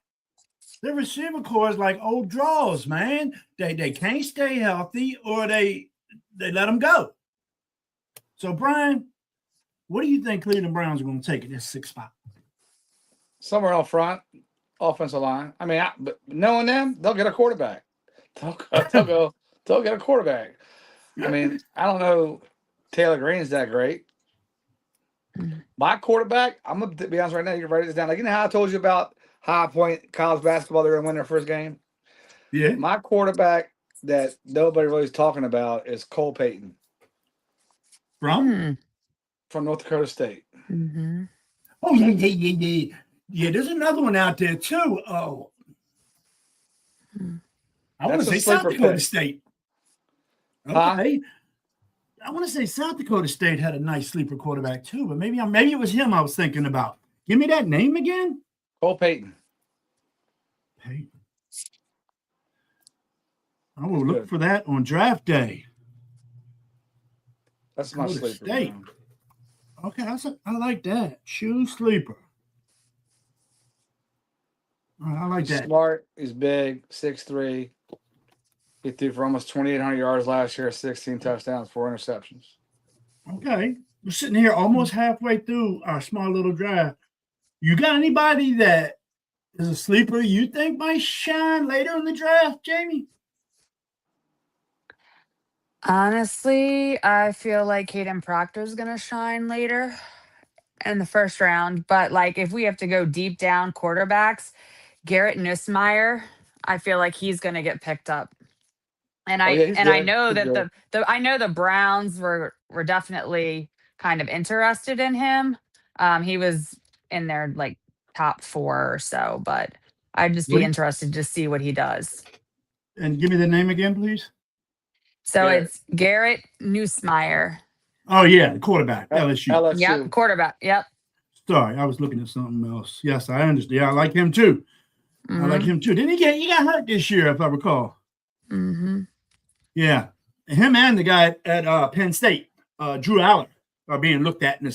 Their receiver core is like old draws, man. They can't stay healthy or they let them go. So, Brian, what do you think Cleveland Browns are going to take at this 6th spot? Somewhere up front, offensive line. But knowing them, they'll get a quarterback. They'll get a quarterback. I don't know. Taylor Green's that great. My quarterback, I'm going to be honest right now. You can write this down. Like, how I told you about High Point college basketball. They're going to win their first game. Yeah. My quarterback that nobody really is talking about is Cole Payton From? from North Dakota State. Mm-hmm. Oh, yeah. Yeah, there's another one out there, too. Oh. I want to That's a say South sleeper Dakota pick. State. Huh? Okay. I want to say South Dakota State had a nice sleeper quarterback, too, but maybe it was him I was thinking about. Give me that name again. Cole Payton. Peyton. I will look for that on draft day. That's my Dakota sleeper. State. Man. Okay, I like that. Shoe sleeper. I like that. Smart. He's big. 6'3". He threw for almost 2,800 yards last year, 16 touchdowns, 4 interceptions. Okay. We're sitting here almost halfway through our small little draft. You got anybody that is a sleeper you think might shine later in the draft, Jamie? Honestly, I feel like Caden Proctor is going to shine later in the first round. But like, if we have to go deep down quarterbacks, Garrett Nussmeier, I feel like he's going to get picked up. And I he's I good. know He's that good. I know the Browns were definitely kind of interested in him. He was in their like top 4 or so, but I'd just be Wait. interested to see what he does. And give me the name again, please. So Garrett. it's Garrett Nussmeier. Oh, yeah, the quarterback, LSU. LSU. Yep, quarterback. Yep. Sorry, I was looking at something else. Yes, I understand. Yeah, I like him too. I like him too. Didn't he got hurt this year, if I recall? Mm-hmm. Yeah. Him and the guy at Penn State, Drew Aller, are being looked at in the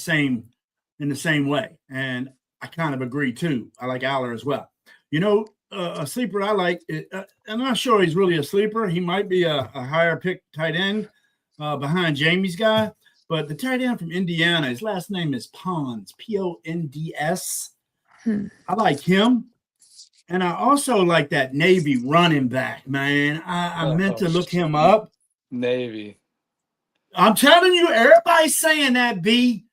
same way. And I kind of agree too. I like Aller as well. You know, a sleeper I like, I'm not sure he's really a sleeper. He might be a higher pick tight end behind Jamie's guy. But the tight end from Indiana, his last name is Ponds, Ponds. I like him. And I also like that Navy running back, man. I meant to look him up. Navy. I'm telling you, everybody's saying that, B.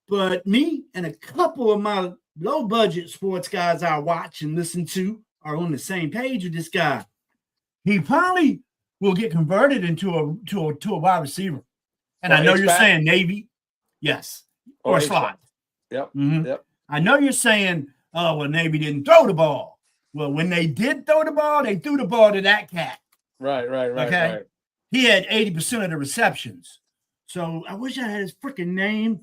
But me and a couple of my low-budget sports guys I watch and listen to are on the same page with this guy. He probably will get converted into a wide receiver. And I know you're saying Navy. Yes. Or slot. Yep. Mm-hmm. Yep. I know you're saying, oh, well, Navy didn't throw the ball. Well, when they did throw the ball, they threw the ball to that cat. Right. Okay. Right. He had 80% of the receptions. So I wish I had his freaking name.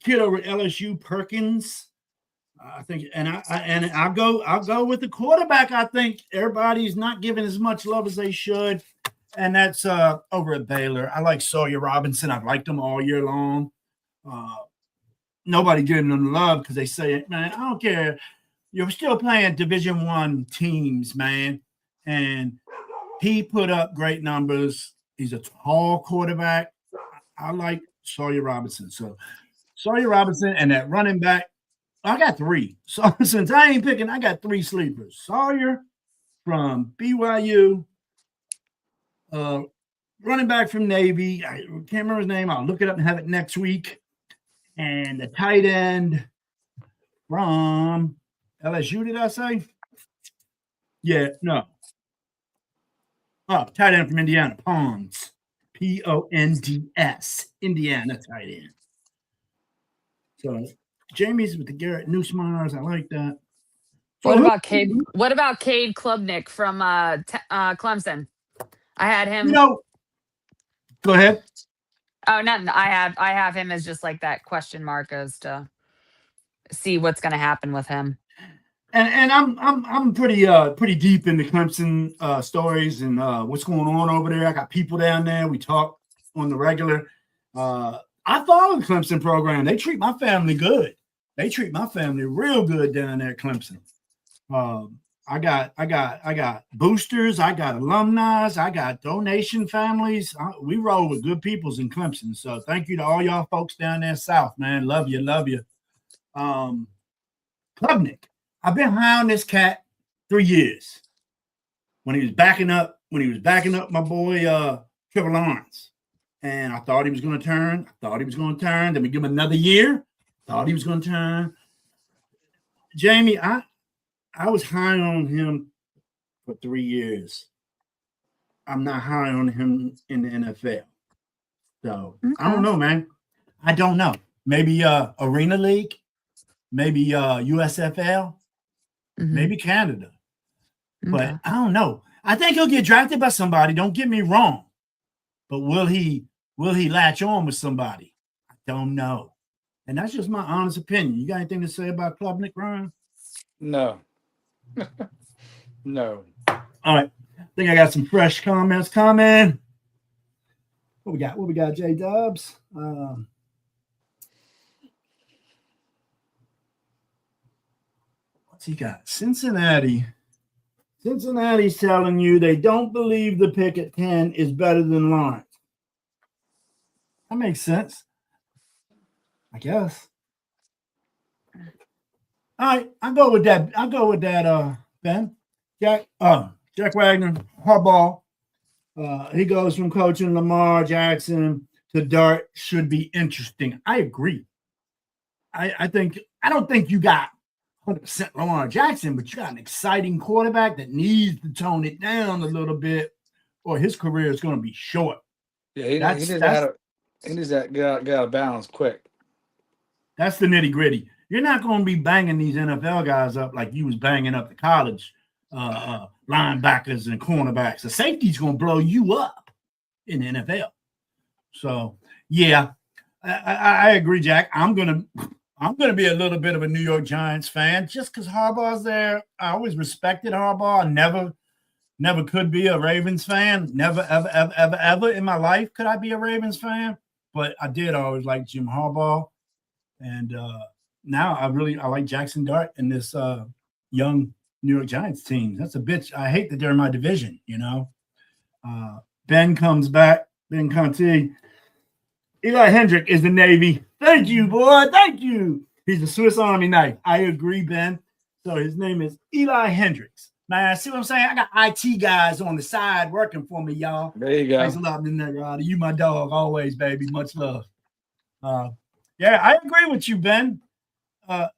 Kid over at LSU, Perkins. I think, and I'll go with the quarterback. I think everybody's not giving as much love as they should. And that's over at Baylor. I like Sawyer Robinson. I've liked him all year long. Nobody giving them love because they say, man, I don't care. You're still playing Division I teams, man. And he put up great numbers. He's a tall quarterback. I like Sawyer Robinson. So Sawyer Robinson and that running back, I got 3. So since I ain't picking, I got 3 sleepers. Sawyer from BYU, running back from Navy. I can't remember his name. I'll look it up and have it next week. And the tight end from LSU, did I say? Yeah, no. Oh, tight end from Indiana, Ponds. Ponds. Indiana tight end. So Jamie's with the Garrett Nussmeiers. I like that. What about Cade Klubnik from Clemson? I had him. Go ahead. Oh, nothing. I have him as just like that question mark as to see what's going to happen with him. And I'm pretty deep in the Clemson stories and what's going on over there. I got people down there. We talk on the regular. I follow the Clemson program. They treat my family good. They treat my family real good down there at Clemson. I got boosters. I got alumni. I got donation families. We roll with good peoples in Clemson. So thank you to all y'all folks down there south, man. Love you. Klubnik. I've been high on this cat 3 years. When he was backing up my boy Trevor Lawrence. And I thought he was going to turn. Then we give him another year. Thought he was going to turn. Jamie, I was high on him for 3 years. I'm not high on him in the NFL. So I don't know, man. I don't know. Maybe Arena League, maybe USFL, maybe Canada. But I don't know. I think he'll get drafted by somebody. Don't get me wrong. But will he latch on with somebody? I don't know. And that's just my honest opinion. You got anything to say about Klubnik, Ryan? No. No. All right. I think I got some fresh comments coming. What we got? What we got, J Dubs? What's he got? Cincinnati. Cincinnati's telling you they don't believe the pick at 10 is better than Lawrence. That makes sense. I guess. All right, I'll go with that, Ben. Jack Wagner, Harbaugh. He goes from coaching Lamar Jackson to Dart. Should be interesting. I agree. I don't think you got 100% Lamar Jackson, but you got an exciting quarterback that needs to tone it down a little bit, or his career is going to be short. Yeah, he needs to get out of balance quick. That's the nitty gritty. You're not going to be banging these NFL guys up like you was banging up the college linebackers and cornerbacks. The safety's going to blow you up in the NFL. So, yeah, I agree, Jack. I'm gonna be a little bit of a New York Giants fan just because Harbaugh's there. I always respected Harbaugh. Never could be a Ravens fan. Never, ever in my life could I be a Ravens fan. But I did always like Jim Harbaugh. And now I like Jackson Dart and this young New York Giants team. That's a bitch. I hate that they're in my division, you know. Ben comes back. Ben Conti. Eli Hendrick is the Navy. Thank you, boy. Thank you. He's a Swiss Army knife. I agree, Ben. So his name is Eli Hendricks. Man, see what I'm saying? I got IT guys on the side working for me, y'all. There you go. Thanks a lot, Rod. You my dog always, baby. Much love. Yeah, I agree with you, Ben.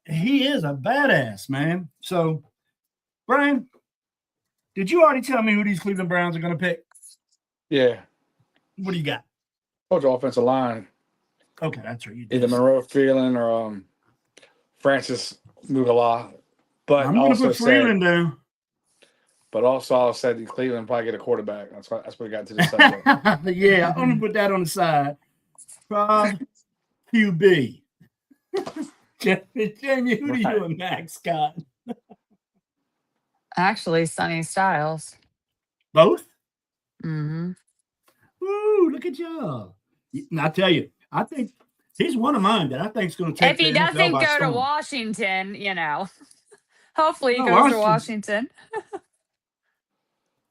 He is a badass, man. So, Brian, did you already tell me who these Cleveland Browns are going to pick? Yeah. What do you got? Told you offensive line. Okay, that's right. You did. Either Monroe Freeland or Francis Mugala. But I'm going to put Freeland down. But also, I said Cleveland probably get a quarterback. That's what we got to the subject. Yeah, I'm going to put that on the side. QB. Jamie, who do you and Max got? Actually, Sonny Styles. Both? Mm-hmm. Woo, look at y'all. And I tell you, I think he's one of mine that I think is going to take If he the NFL doesn't by go storm. to Washington, you know, hopefully he No, goes to Washington.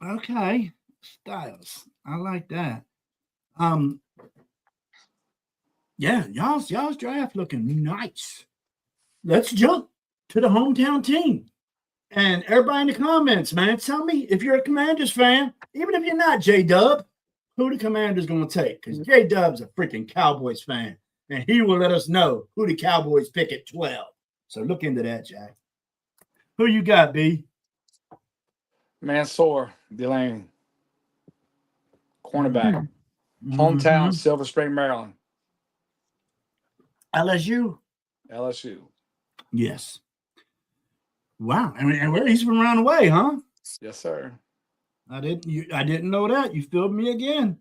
Okay. Styles. I like that. Yeah, y'all's draft looking nice. Let's jump to the hometown team. And everybody in the comments, man, tell me if you're a Commanders fan, even if you're not J-Dub, who the Commanders going to take? Because J-Dub's a freaking Cowboys fan, and he will let us know who the Cowboys pick at 12. So look into that, Jack. Who you got, B? Mansour, Delane, cornerback, hometown, Silver Spring, Maryland. LSU? LSU. Yes. Wow. And he's from around the way, huh? Yes, sir. I didn't know that. You filled me again.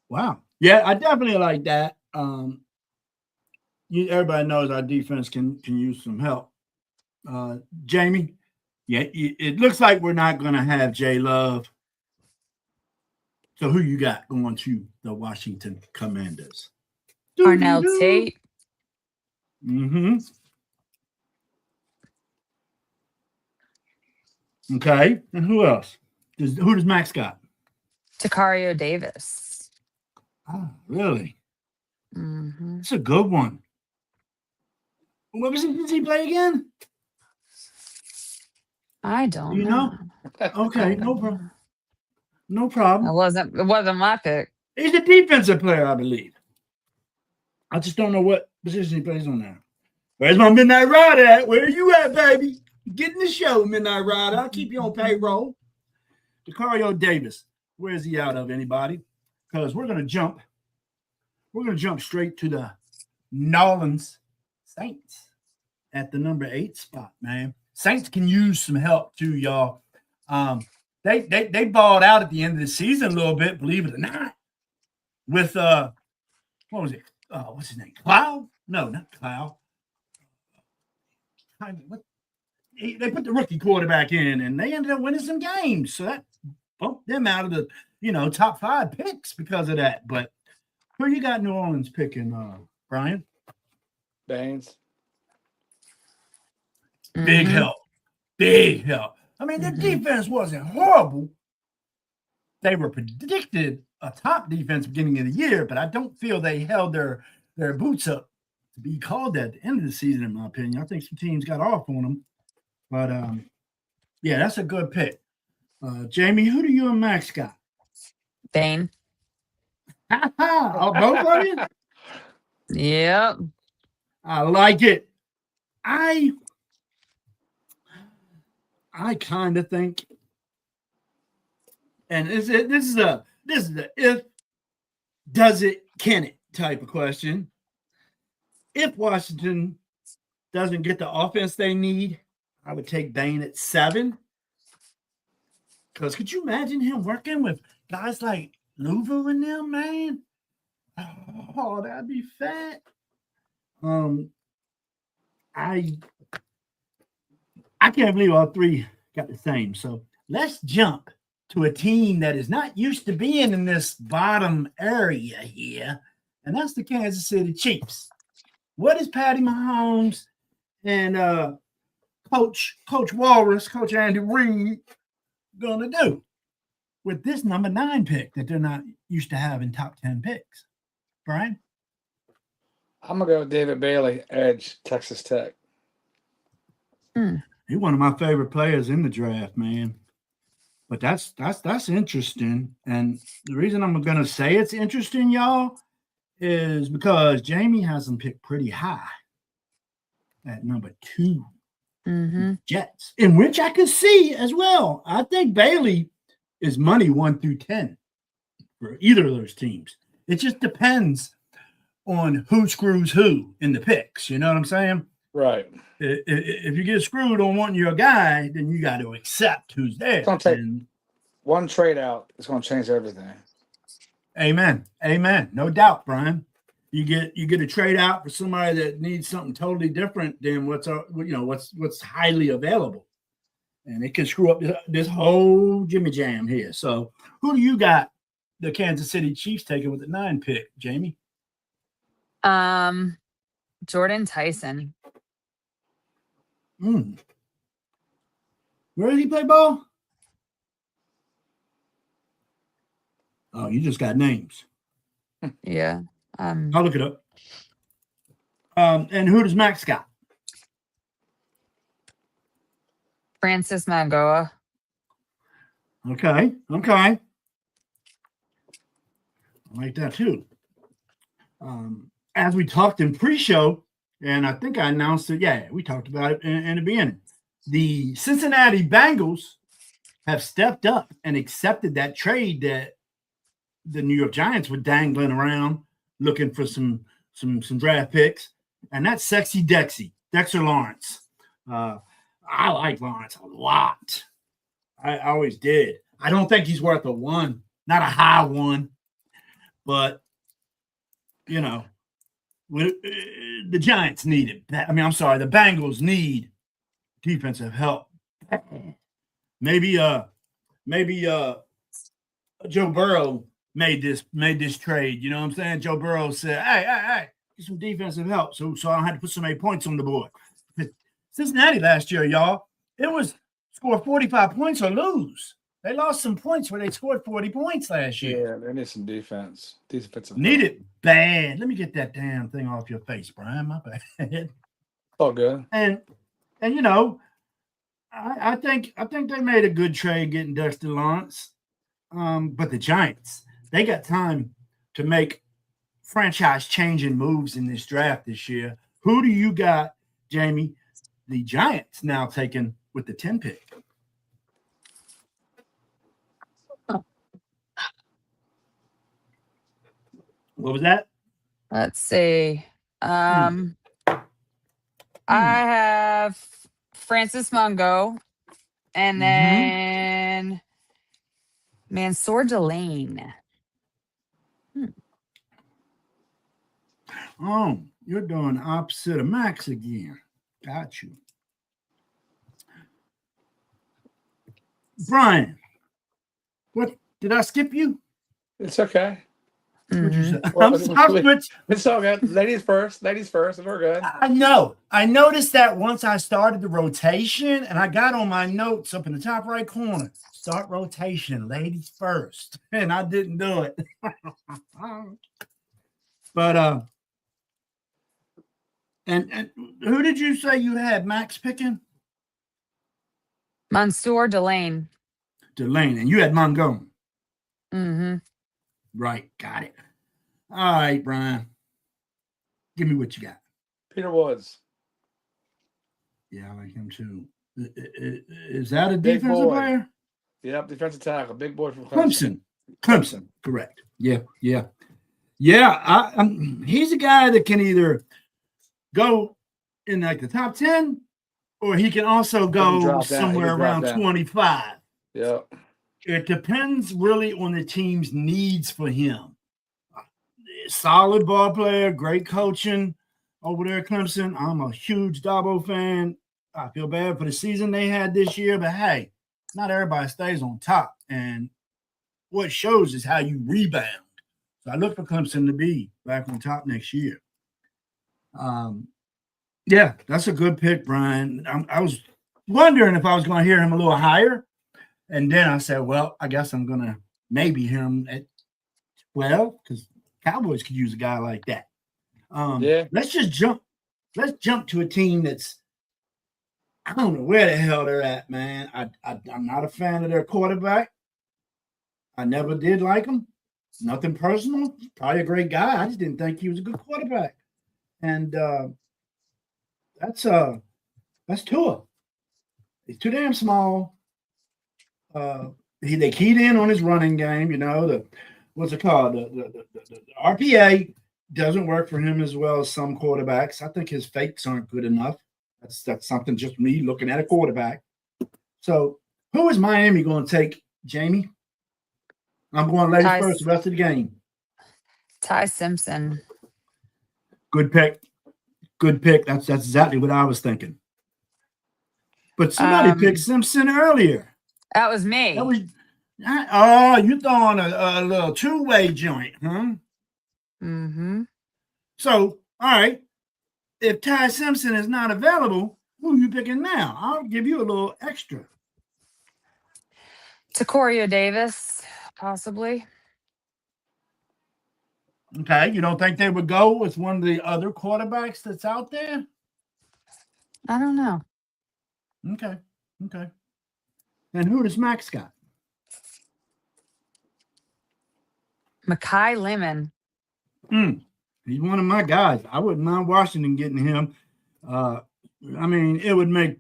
Wow. Yeah, I definitely like that. Everybody knows our defense can use some help. Jamie, yeah, it looks like we're not going to have J Love. So who you got going to the Washington Commanders? Arnell Tate. Mm-hmm. Okay. And who else? Who does Max got? Takario Davis. Oh, really? Mm-hmm. That's a good one. What position does he play again? I don't You know? Okay, no problem. No problem. It wasn't my pick. He's a defensive player, I believe. I just don't know what position he plays on there. Where's my Midnight Rider at? Where are you at, baby? Get in the show, Midnight Rider. I'll keep you on payroll. Decario Davis, where is he out of, anybody? Because we're gonna jump straight to the New Orleans Saints at the number 8 spot, man. Saints can use some help too, y'all. They balled out at the end of the season a little bit, believe it or not. With what was it? What's his name? Cloud? No, not Cloud. They put the rookie quarterback in, and they ended up winning some games. So that bumped them out of the top 5 picks because of that. But who you got New Orleans picking, Brian? Baines. Big help. Big help. I mean, their defense wasn't horrible. They were predicted a top defense beginning of the year, but I don't feel they held their boots up to be called that at the end of the season, in my opinion. I think some teams got off on them. But, yeah, that's a good pick. Jamie, who do you and Max got? Bane. Oh, both of you? Yep. I like it. I kind of think, and this is the if does it, can it type of question. If Washington doesn't get the offense they need, I would take Bane at 7. Because could you imagine him working with guys like Louvu and them, man? Oh, that'd be fat. I can't believe all 3 got the same. So let's jump to a team that is not used to being in this bottom area here, and that's the Kansas City Chiefs. What is Patty Mahomes and Coach Walrus, Coach Andy Reid, gonna do with this number 9 pick that they're not used to having top 10 picks? Brian? I'm gonna go with David Bailey, edge, Texas Tech. He's one of my favorite players in the draft, man. But that's interesting. And the reason I'm gonna say it's interesting, y'all, is because Jamie has him picked pretty high at number 2. Jets, in which I could see as well. I think Bailey is money 1 through 10 for either of those teams. It just depends on who screws who in the picks. You know what I'm saying? Right. If you get screwed on wanting your guy, then you got to accept who's there. It's gonna take one trade out. It's gonna change everything. Amen. No doubt, Brian. You get a trade out for somebody that needs something totally different than what's highly available, and it can screw up this whole jimmy jam here. So, who do you got? The Kansas City Chiefs taking with the 9 pick, Jamie? Jordan Tyson. Where did he play ball? Oh, you just got names. Yeah. I'll look it up. And who does Max got? Francis Magoa. Okay. I like that too. As we talked in pre-show, and I think I announced it. Yeah, we talked about it in the beginning. The Cincinnati Bengals have stepped up and accepted that trade that the New York Giants were dangling around, looking for some draft picks, and that's Sexy Dexter Lawrence. I like Lawrence a lot. I always did. I don't think he's worth a 1, not a high 1, but the Giants need it. The Bengals need defensive help. Maybe Joe Burrow made this trade. You know what I'm saying? Joe Burrow said, hey, get some defensive help. So I don't have to put so many points on the board. Cincinnati last year, y'all, it was score 45 points or lose. They lost some points where they scored 40 points last year. Yeah, they need some defense. Defensive Need it bad. Let me get that damn thing off your face, Brian. My bad. Oh, good. And I think they made a good trade getting Dexter Lawrence. But the Giants, they got time to make franchise changing moves in this draft this year. Who do you got Jamie, the Giants now taken with the 10 pick. What was that? Let's see. I have Francis Mungo and then Mansour Delane. Oh, you're doing opposite of Max again. Got you. Brian, what did I skip you? It's okay. What'd you say? Well, It's It's all good. Ladies first, and we're good. I know. I noticed that once I started the rotation, and I got on my notes up in the top right corner. Start rotation, ladies first, and I didn't do it. But and who did you say you had Max picking? Mansour Delane. Delane, and you had Montgomery. Mm-hmm. Right, got it. All right, Brian. Give me what you got. Peter Woods. Yeah, I like him too. Is that a Big defensive boy. player? Yep, defensive tackle, big boy from Clemson. Correct. Yeah. He's a guy that can either go in like the top 10, or he can also go somewhere around 25. Yep. It depends really on the team's needs for him. Solid ball player, great coaching over there at Clemson. I'm a huge Dabo fan. I feel bad for the season they had this year, but hey, not everybody stays on top. And what shows is how you rebound. So I look for Clemson to be back on top next year. Yeah, that's a good pick, Brian. I was wondering if I was going to hear him a little higher. And then I said, well, I guess I'm going to maybe hear him at 12 because Cowboys could use a guy like that. Let's jump to a team that's, I don't know where the hell they're at, man. I'm not a fan of their quarterback. I never did like him. Nothing personal. Probably a great guy. I just didn't think he was a good quarterback. And that's Tua. He's too damn small. They keyed in on his running game. You know, what's it called? The RPA doesn't work for him as well as some quarterbacks. I think his fakes aren't good enough. That's something just me looking at a quarterback. So who is Miami going to take, Jamie? I'm going ladies first the rest of the game. Ty Simpson. Good pick. That's exactly what I was thinking. But somebody picked Simpson earlier. That was me. You throwing a little two-way joint, huh? Mm-hmm. So, all right. If Ty Simpson is not available, who are you picking now? I'll give you a little extra. Tacoria Davis, possibly. Okay. You don't think they would go with one of the other quarterbacks that's out there? I don't know. Okay. And who does Max got? Mekhi Lemon. He's one of my guys. I wouldn't mind Washington getting him. It would make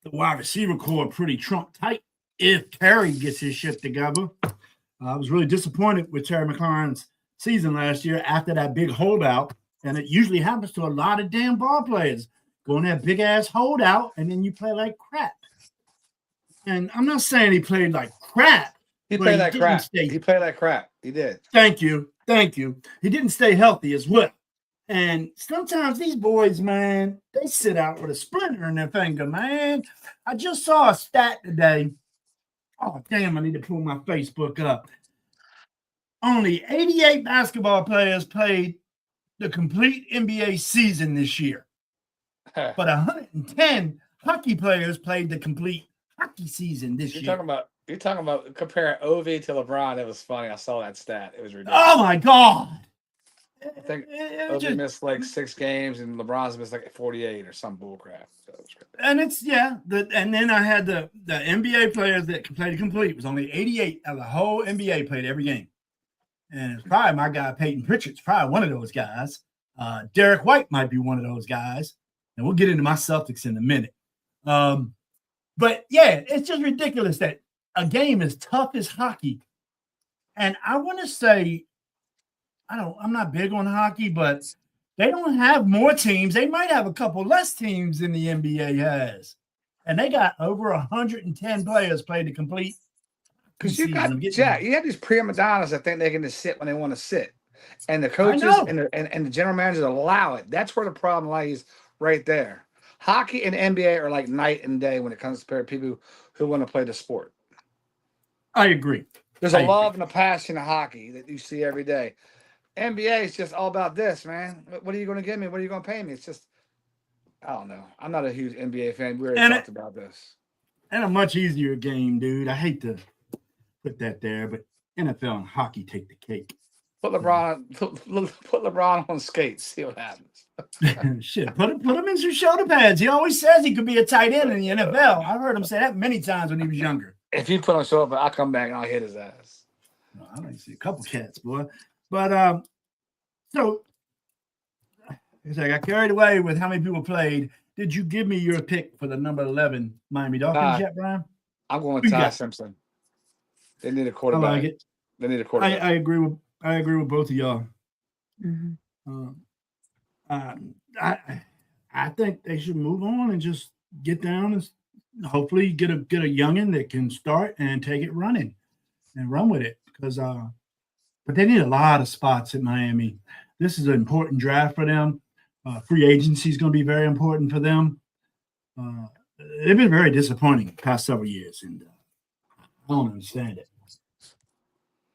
the wide receiver core pretty Trump tight if Terry gets his shit together. I was really disappointed with Terry McLaurin's season last year after that big holdout, and it usually happens to a lot of damn ball players. Go in that big-ass holdout, and then you play like crap. And I'm not saying he played like crap. He played like crap. He did. Thank you. He didn't stay healthy as well. And sometimes these boys, man, they sit out with a splinter in their finger, man. I just saw a stat today. Oh, damn, I need to pull my Facebook up. Only 88 basketball players played the complete NBA season this year. But 110 hockey players played the complete hockey season this year. You're talking about comparing Ovi to LeBron. It was funny. I saw that stat. It was ridiculous. Oh my God. I think Ovi missed like 6 games and LeBron's missed like 48 or some bullcrap. So and and then I had the NBA players that played complete. It was only 88 of the whole NBA played every game. And it's probably my guy Peyton Pritchard's probably one of those guys. Derek White might be one of those guys. and we'll get into my Celtics in a minute. But yeah, it's just ridiculous that a game as tough as hockey, and I want to say, I'm not big on hockey, but they don't have more teams. They might have a couple less teams than the NBA has, and they got over 110 players played to complete. Because you got season. Jack, you have these prima donnas that think they can just sit when they want to sit, and the coaches and the general managers allow it. That's where the problem lies, right there. Hockey and NBA are like night and day when it comes to people who want to play the sport. I agree. There's a love and a passion of hockey that you see every day. NBA is just all about this, man. What are you going to give me? What are you going to pay me? It's just, I don't know. I'm not a huge NBA fan. We already talked about this. And a much easier game, dude. I hate to put that there, but NFL and hockey take the cake. Put LeBron on skates. See what happens. Shit, put him in some shoulder pads. He always says he could be a tight end in the NFL. I've heard him say that many times when he was younger. If you put on shoulder pads, I'll come back and I'll hit his ass. No, I don't see a couple cats, boy. But so I got carried away with how many people played. Did you give me your pick for the number 11 Miami Dolphins yet, Brian? I'm going with Ty Simpson. They need a quarterback. I like it. They need a quarterback. I agree with both of y'all. Mm-hmm. I think they should move on and just get down and hopefully get a youngin that can start and take it running and run with it. Because but they need a lot of spots at Miami. This is an important draft for them. Free agency is going to be very important for them. They've been very disappointing the past several years, and I don't understand it.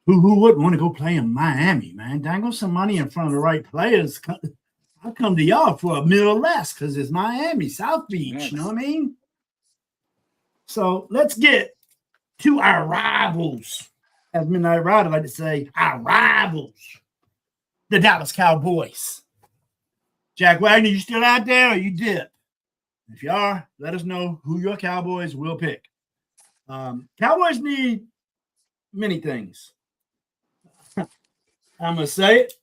Who wouldn't want to go play in Miami, man? Dangle some money in front of the right players. I'll come to y'all for $1 million less because it's Miami, South Beach. Yes. You know what I mean? So let's get to our rivals. As Midnight Rider like to say, our rivals, the Dallas Cowboys. Jack Wagner, you still out there or you dip? If you are, let us know who your Cowboys will pick. Cowboys need many things. I'm going to say it.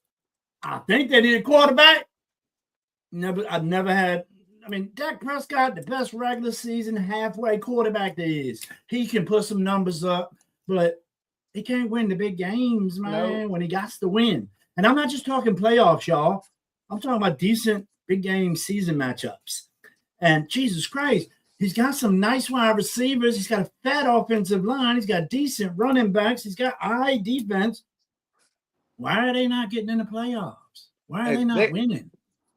I think they need a quarterback. I've never had. I mean, Dak Prescott, the best regular season halfway quarterback there is. He can put some numbers up, but he can't win the big games, man, when he got to win. And I'm not just talking playoffs, y'all. I'm talking about decent big game season matchups. And Jesus Christ, he's got some nice wide receivers. He's got a fat offensive line. He's got decent running backs. He's got high defense. Why are they not getting in the playoffs? Why are they not winning?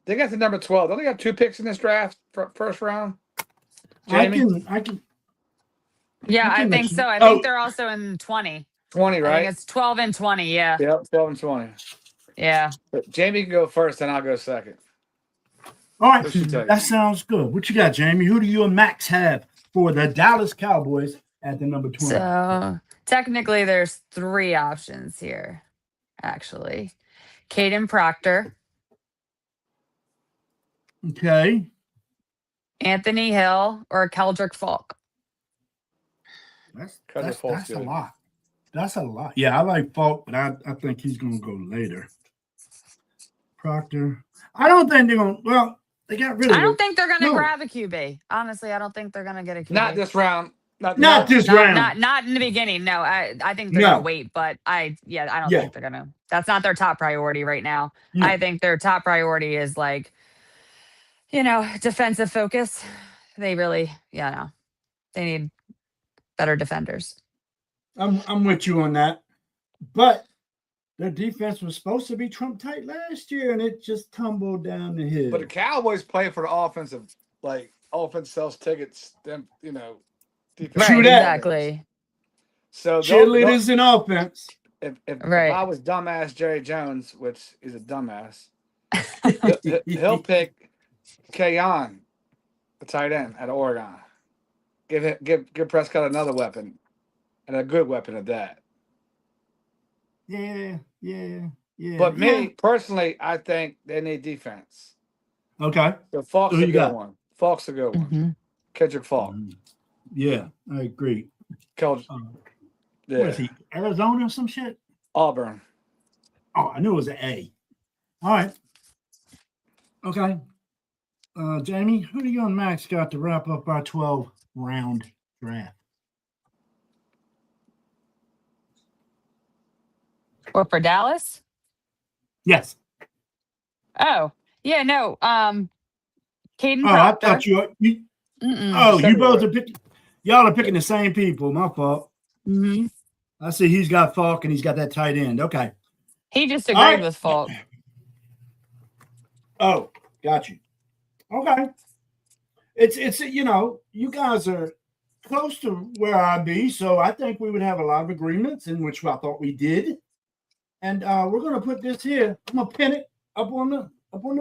They got the number 12. Don't they got 2 picks in this draft first round? Jamie? I can. Yeah, I think so. I think they're also in 20. 20, right? I think it's 12 and 20. Yeah. Yep, 12 and 20. Yeah. But Jamie can go first, and I'll go second. All right, that sounds good. What you got, Jamie? Who do you and Max have for the Dallas Cowboys at the number 20? So technically, there's 3 options here, actually. Caden Proctor. Okay. Anthony Hill or Keldrick Falk. That's a lot. That's a lot. Yeah, I like Falk, but I think he's going to go later. Proctor. I don't think they're going to – well, they got rid of I don't think they're going to grab a QB. Honestly, I don't think they're going to get a QB. Not this round. Not this round. Not in the beginning. No, I think they're going to wait, but I don't think they're going to. That's not their top priority right now. No. I think their top priority is like, defensive focus. They really, they need better defenders. I'm with you on that. But their defense was supposed to be Trump tight last year, and it just tumbled down the hill. But the Cowboys play for the offensive sells tickets, defense. Right, exactly. So cheerleaders in offense. If I was dumbass Jerry Jones, which is a dumbass, he'll pick Kayon, the tight end at Oregon. Give Prescott another weapon, and a good weapon at that. Yeah. But me personally, I think they need defense. Okay. So Falk's a good one. Falk's a good one. Mm-hmm. Kendrick Falk. Yeah, I agree. Yeah. What is he? Arizona or some shit? Auburn. Oh, I knew it was an A. All right. Okay. Jamie, who do you and Max got to wrap up our 12-round draft? What for Dallas? Yes. Oh, yeah, no. Caden Oh, I Proctor. thought you Mm-mm. oh, you both February. are picking. Y'all are picking the same people. My fault. Mhm. I see he's got Falk and he's got that tight end. Okay. He just All agreed right. with Falk. Oh, got you. Okay. It's you guys are close to where I'd be, so I think we would have a lot of agreements, in which I thought we did. And we're gonna put this here. I'm gonna pin it up on the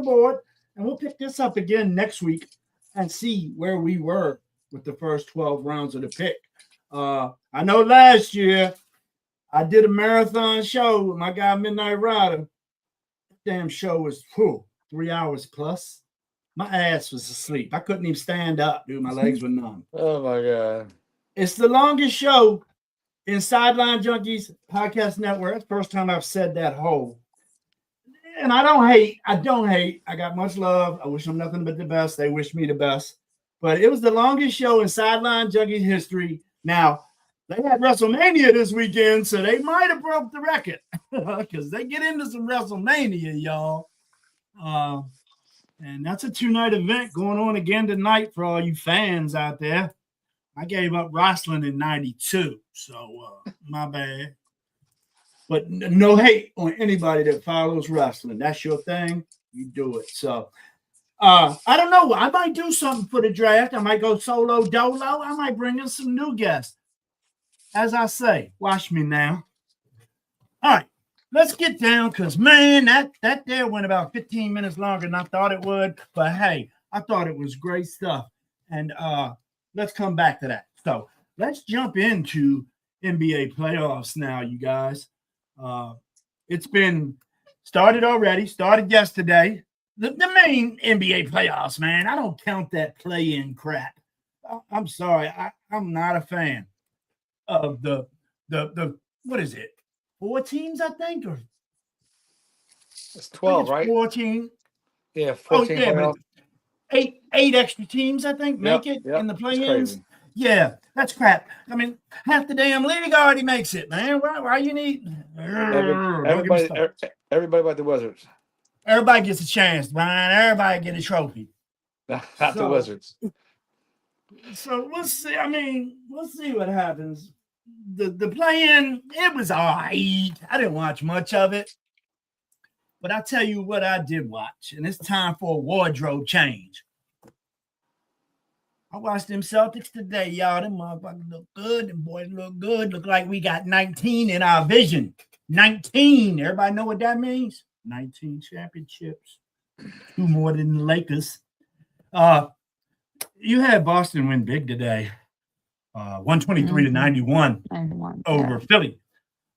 board, and we'll pick this up again next week and see where we were with the first 12 rounds of the pick. I know last year I did a marathon show with my guy Midnight Rider. Damn show was 3 hours plus. My ass was asleep. I couldn't even stand up, dude. My legs were numb. Oh my God. It's the longest show in Sideline Junkies Podcast Network. It's the first time I've said that whole. And I don't hate. I got much love. I wish them nothing but the best. They wish me the best. But it was the longest show in Sideline Junkies history. Now, they had WrestleMania this weekend, so they might have broke the record because they get into some WrestleMania, y'all. And that's a 2-night event going on again tonight for all you fans out there. I gave up wrestling in 92, so my bad. But no hate on anybody that follows wrestling. That's your thing. You do it. So I don't know. I might do something for the draft. I might go solo dolo. I might bring in some new guests. As I say, watch me now. All right. Let's get down because, man, that there went about 15 minutes longer than I thought it would. But, hey, I thought it was great stuff. And let's come back to that. So let's jump into NBA playoffs now, you guys. It's been started already, started yesterday. The main NBA playoffs, man, I don't count that play-in crap. I'm sorry. I'm not a fan of the what is it? 4 teams, I think, or It's 12, right? 14. Yeah, 14 playoffs. But eight extra teams, I think, make it in the play-ins. Yeah, that's crap. I mean, half the damn league already makes it, man. Why you need everybody but the Wizards. Everybody gets a chance, Brian. Everybody get a trophy. Not the Wizards. So we'll see. I mean, we'll see what happens. The play-in, it was all right. I didn't watch much of it. But I'll tell you what I did watch, and it's time for a wardrobe change. I watched them Celtics today, y'all. Them motherfuckers look good. Them boys look good. Look like we got 19 in our vision. 19. Everybody know what that means? 19 championships. 2 more than the Lakers. You had Boston win big today. 123 to 91 over Philly.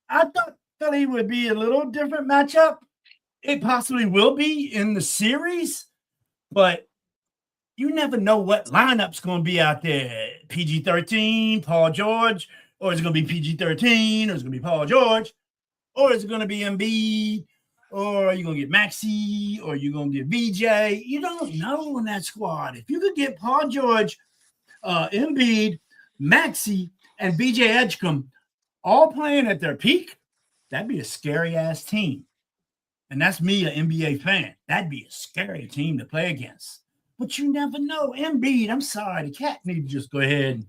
I thought Philly would be a little different matchup. It possibly will be in the series, but you never know what lineup's going to be out there. PG-13, Paul George, or is it going to be PG-13, or is it going to be Paul George, or is it going to be Embiid, or are you going to get Maxey, or are you going to get VJ? You don't know in that squad. If you could get Paul George, Embiid, Maxey, and BJ Edgecombe all playing at their peak, that'd be a scary-ass team. And that's me, an NBA fan. That'd be a scary team to play against. But you never know. Embiid, I'm sorry. The cat need to just go ahead and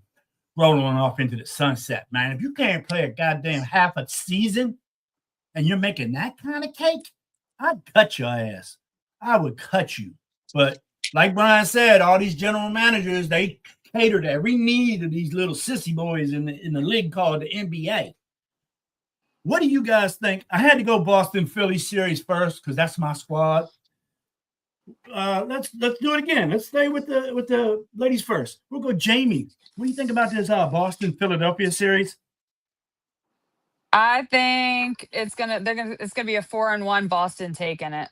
roll on off into the sunset, man. If you can't play a goddamn half a season and you're making that kind of cake, I'd cut your ass. I would cut you. But like Brian said, all these general managers, they cater to every need of these little sissy boys in the league called the NBA. What do you guys think? I had to go Boston Philly series first because that's my squad. Let's do it again. Let's stay with the ladies first. We'll go Jamie. What do you think about this Boston Philadelphia series? I think it's gonna be a 4-1 Boston taking it.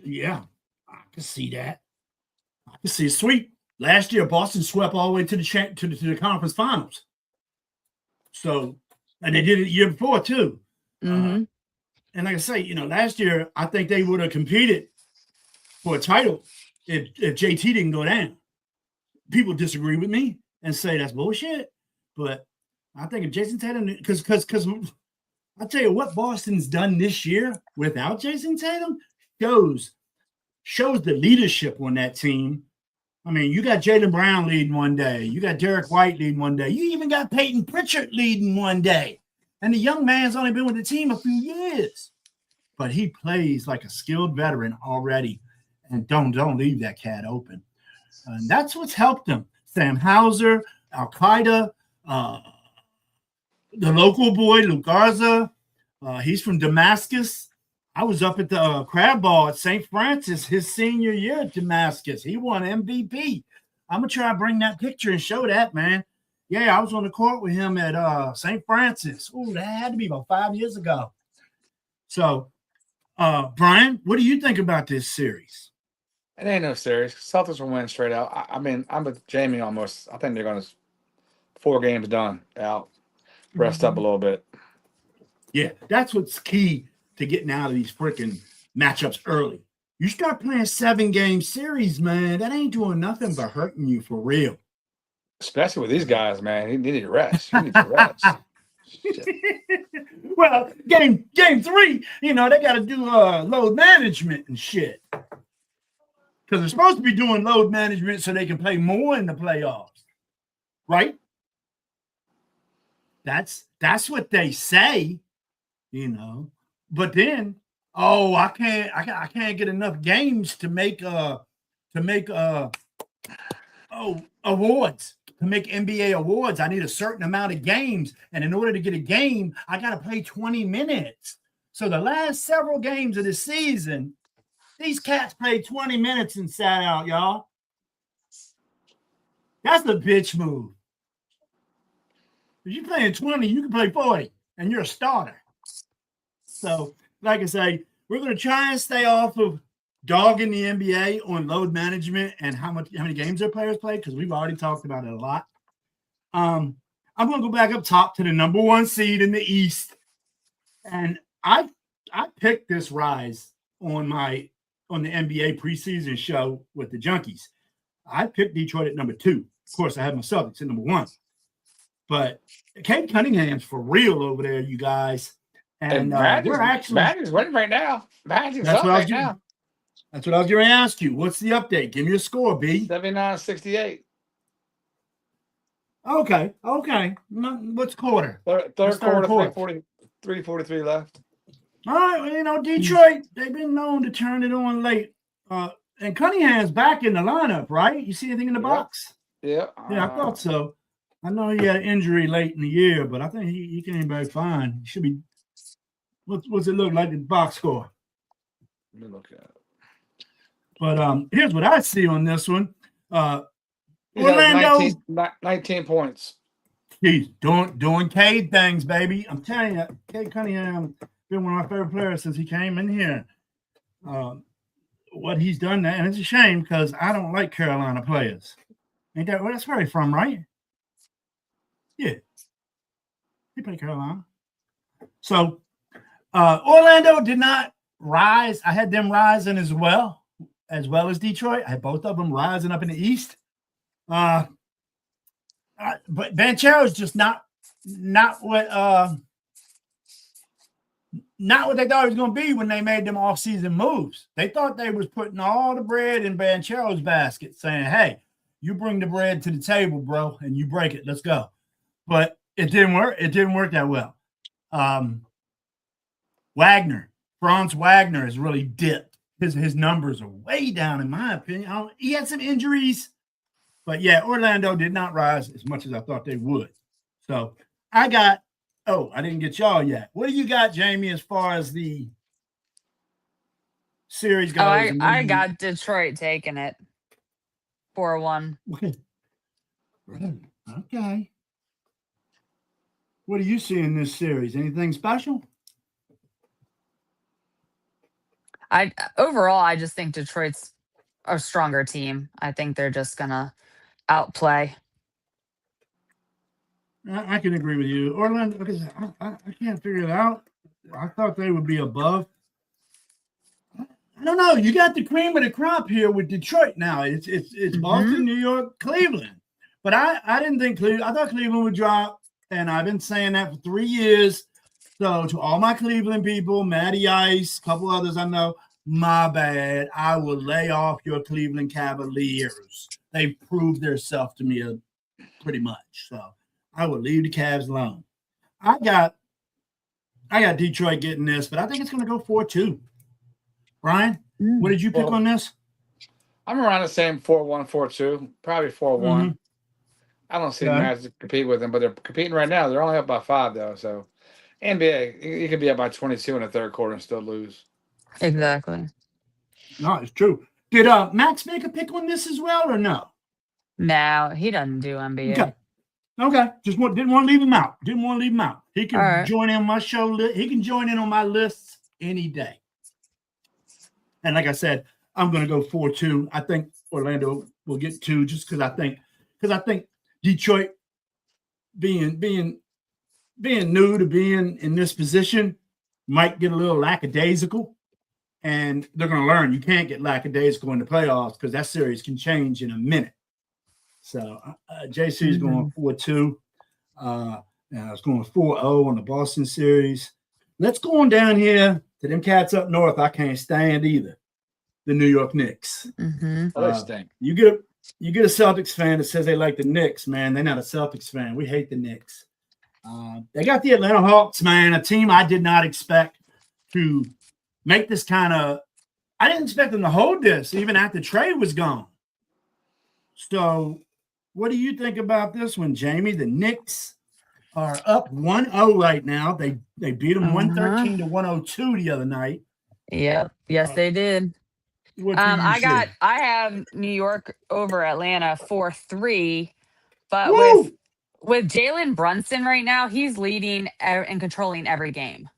Yeah, I can see that. I can see a sweep. Last year, Boston swept all the way to the conference finals. So, and they did it the year before too. Mm-hmm. And like I say, last year I think they would have competed for a title if JT didn't go down. People disagree with me and say that's bullshit. But I think if Jason Tatum, because I'll tell you what Boston's done this year without Jason Tatum shows the leadership on that team. I mean, you got Jaylen Brown leading one day. You got Derek White leading one day. You even got Peyton Pritchard leading one day. And the young man's only been with the team a few years. But he plays like a skilled veteran already. And don't leave that cat open. And that's what's helped him. Sam Hauser, Al-Qaeda, the local boy, Luke Garza. He's from Damascus. I was up at the crab ball at St. Francis his senior year at Damascus. He won MVP. I'm going to try to bring that picture and show that, man. Yeah, I was on the court with him at St. Francis. Oh, that had to be about 5 years ago. So, Brian, what do you think about this series? It ain't no series. Celtics will win straight out. I mean, I'm with Jamie almost. I think they're going to 4 games done out. Rest up a little bit. Yeah, that's what's key to getting out of these freaking matchups early. You start playing 7-game series, man, that ain't doing nothing but hurting you for real. Especially with these guys, man. He needed rest. He needs rest. Well, game 3, they got to do load management and shit. Because they're supposed to be doing load management so they can play more in the playoffs, right? That's what they say, But then, I can't get enough games to make awards. To make NBA awards, I need a certain amount of games. And in order to get a game, I got to play 20 minutes. So the last several games of the season, these cats played 20 minutes and sat out, y'all. That's the bitch move. If you're playing 20, you can play 40, and you're a starter. So, like I say, we're going to try and stay off of dogging the NBA on load management and how many games their players play, because we've already talked about it a lot. I'm going to go back up top to the number 1 seed in the East, and I picked this rise on the NBA preseason show with the Junkies. I picked Detroit at number 2. Of course, I had my Celtics at number 1. But Cade Cunningham's for real over there, you guys. And Magic's winning right now. Magic's up right now. That's what I was going to ask you. What's the update? Give me a score, B. 79-68. Okay. What's quarter? Third quarter, 3:43 left. All right, well, Detroit, they've been known to turn it on late. And Cunningham's back in the lineup, right? You see anything in the box? Yeah. Yeah, I thought so. I know he had an injury late in the year, but I think he came back fine. He should be. What's it look like, the box score? Let me look at it. But here's what I see on this one. Orlando 19 points. He's doing Cade things, baby. I'm telling you, Cade Cunningham been one of my favorite players since he came in here. What he's done there, and it's a shame because I don't like Carolina players. Ain't that where that's where he's from, right? Yeah. He played Carolina. So Orlando did not rise. I had them rising as well as Detroit. I had both of them rising up in the East. But Banchero is just not what they thought it was going to be when they made them off-season moves. They thought they was putting all the bread in Banchero's basket, saying, "Hey, you bring the bread to the table, bro, and you break it. Let's go." But it didn't work. It didn't work that well. Franz Wagner has really dipped. His numbers are way down, in my opinion. He had some injuries. But, yeah, Orlando did not rise as much as I thought they would. So, I didn't get y'all yet. What do you got, Jamie, as far as the series goes? I got Detroit taking it 4-1. Okay. What do you see in this series? Anything special? Overall, I just think Detroit's a stronger team. I think they're just going to outplay. I can agree with you. Orlando, because I can't figure it out. I thought they would be above. I don't know. You got the cream of the crop here with Detroit now. It's Boston, New York, Cleveland. But I didn't think Cleveland. I thought Cleveland would drop, and I've been saying that for 3 years. So to all my Cleveland people, Matty Ice, a couple others I know, my bad. I will lay off your Cleveland Cavaliers. They've proved themselves to me pretty much. So I will leave the Cavs alone. I got Detroit getting this, but I think it's going to go 4-2. Brian, what did you pick on this? I'm around the same 4-1, 4-2, probably 4-1. I don't see the Mavs to compete with them, but they're competing right now. They're only up by 5, though. So NBA, you could be up by 22 in the third quarter and still lose. Exactly. No, it's true. Did Max make a pick on this as well, or no? No, he doesn't do NBA. Okay. Just didn't want to leave him out. Didn't want to leave him out. He can join in on my show. He can join in on my list any day. And like I said, I'm going to go 4-2. I think Orlando will get 2 just because I think Detroit being new to being in this position might get a little lackadaisical, and they're going to learn you can't get lackadaisical in the playoffs because that series can change in a minute. So JC is going 4-2. It's going 4-0 on the Boston series. Let's go on down here to them cats up north. I can't stand either. The New York Knicks. They stink. You get a Celtics fan that says they like the Knicks, man. They're not a Celtics fan. We hate the Knicks. They got the Atlanta Hawks, man, a team I did not expect to make this kind of – I didn't expect them to hold this even after Trey was gone. So what do you think about this one, Jamie? The Knicks are up 1-0 right now. They beat them 113-102 the other night. Yep. Yes, they did. I have New York over Atlanta 4-3, but with Jalen Brunson right now, he's leading and controlling every game.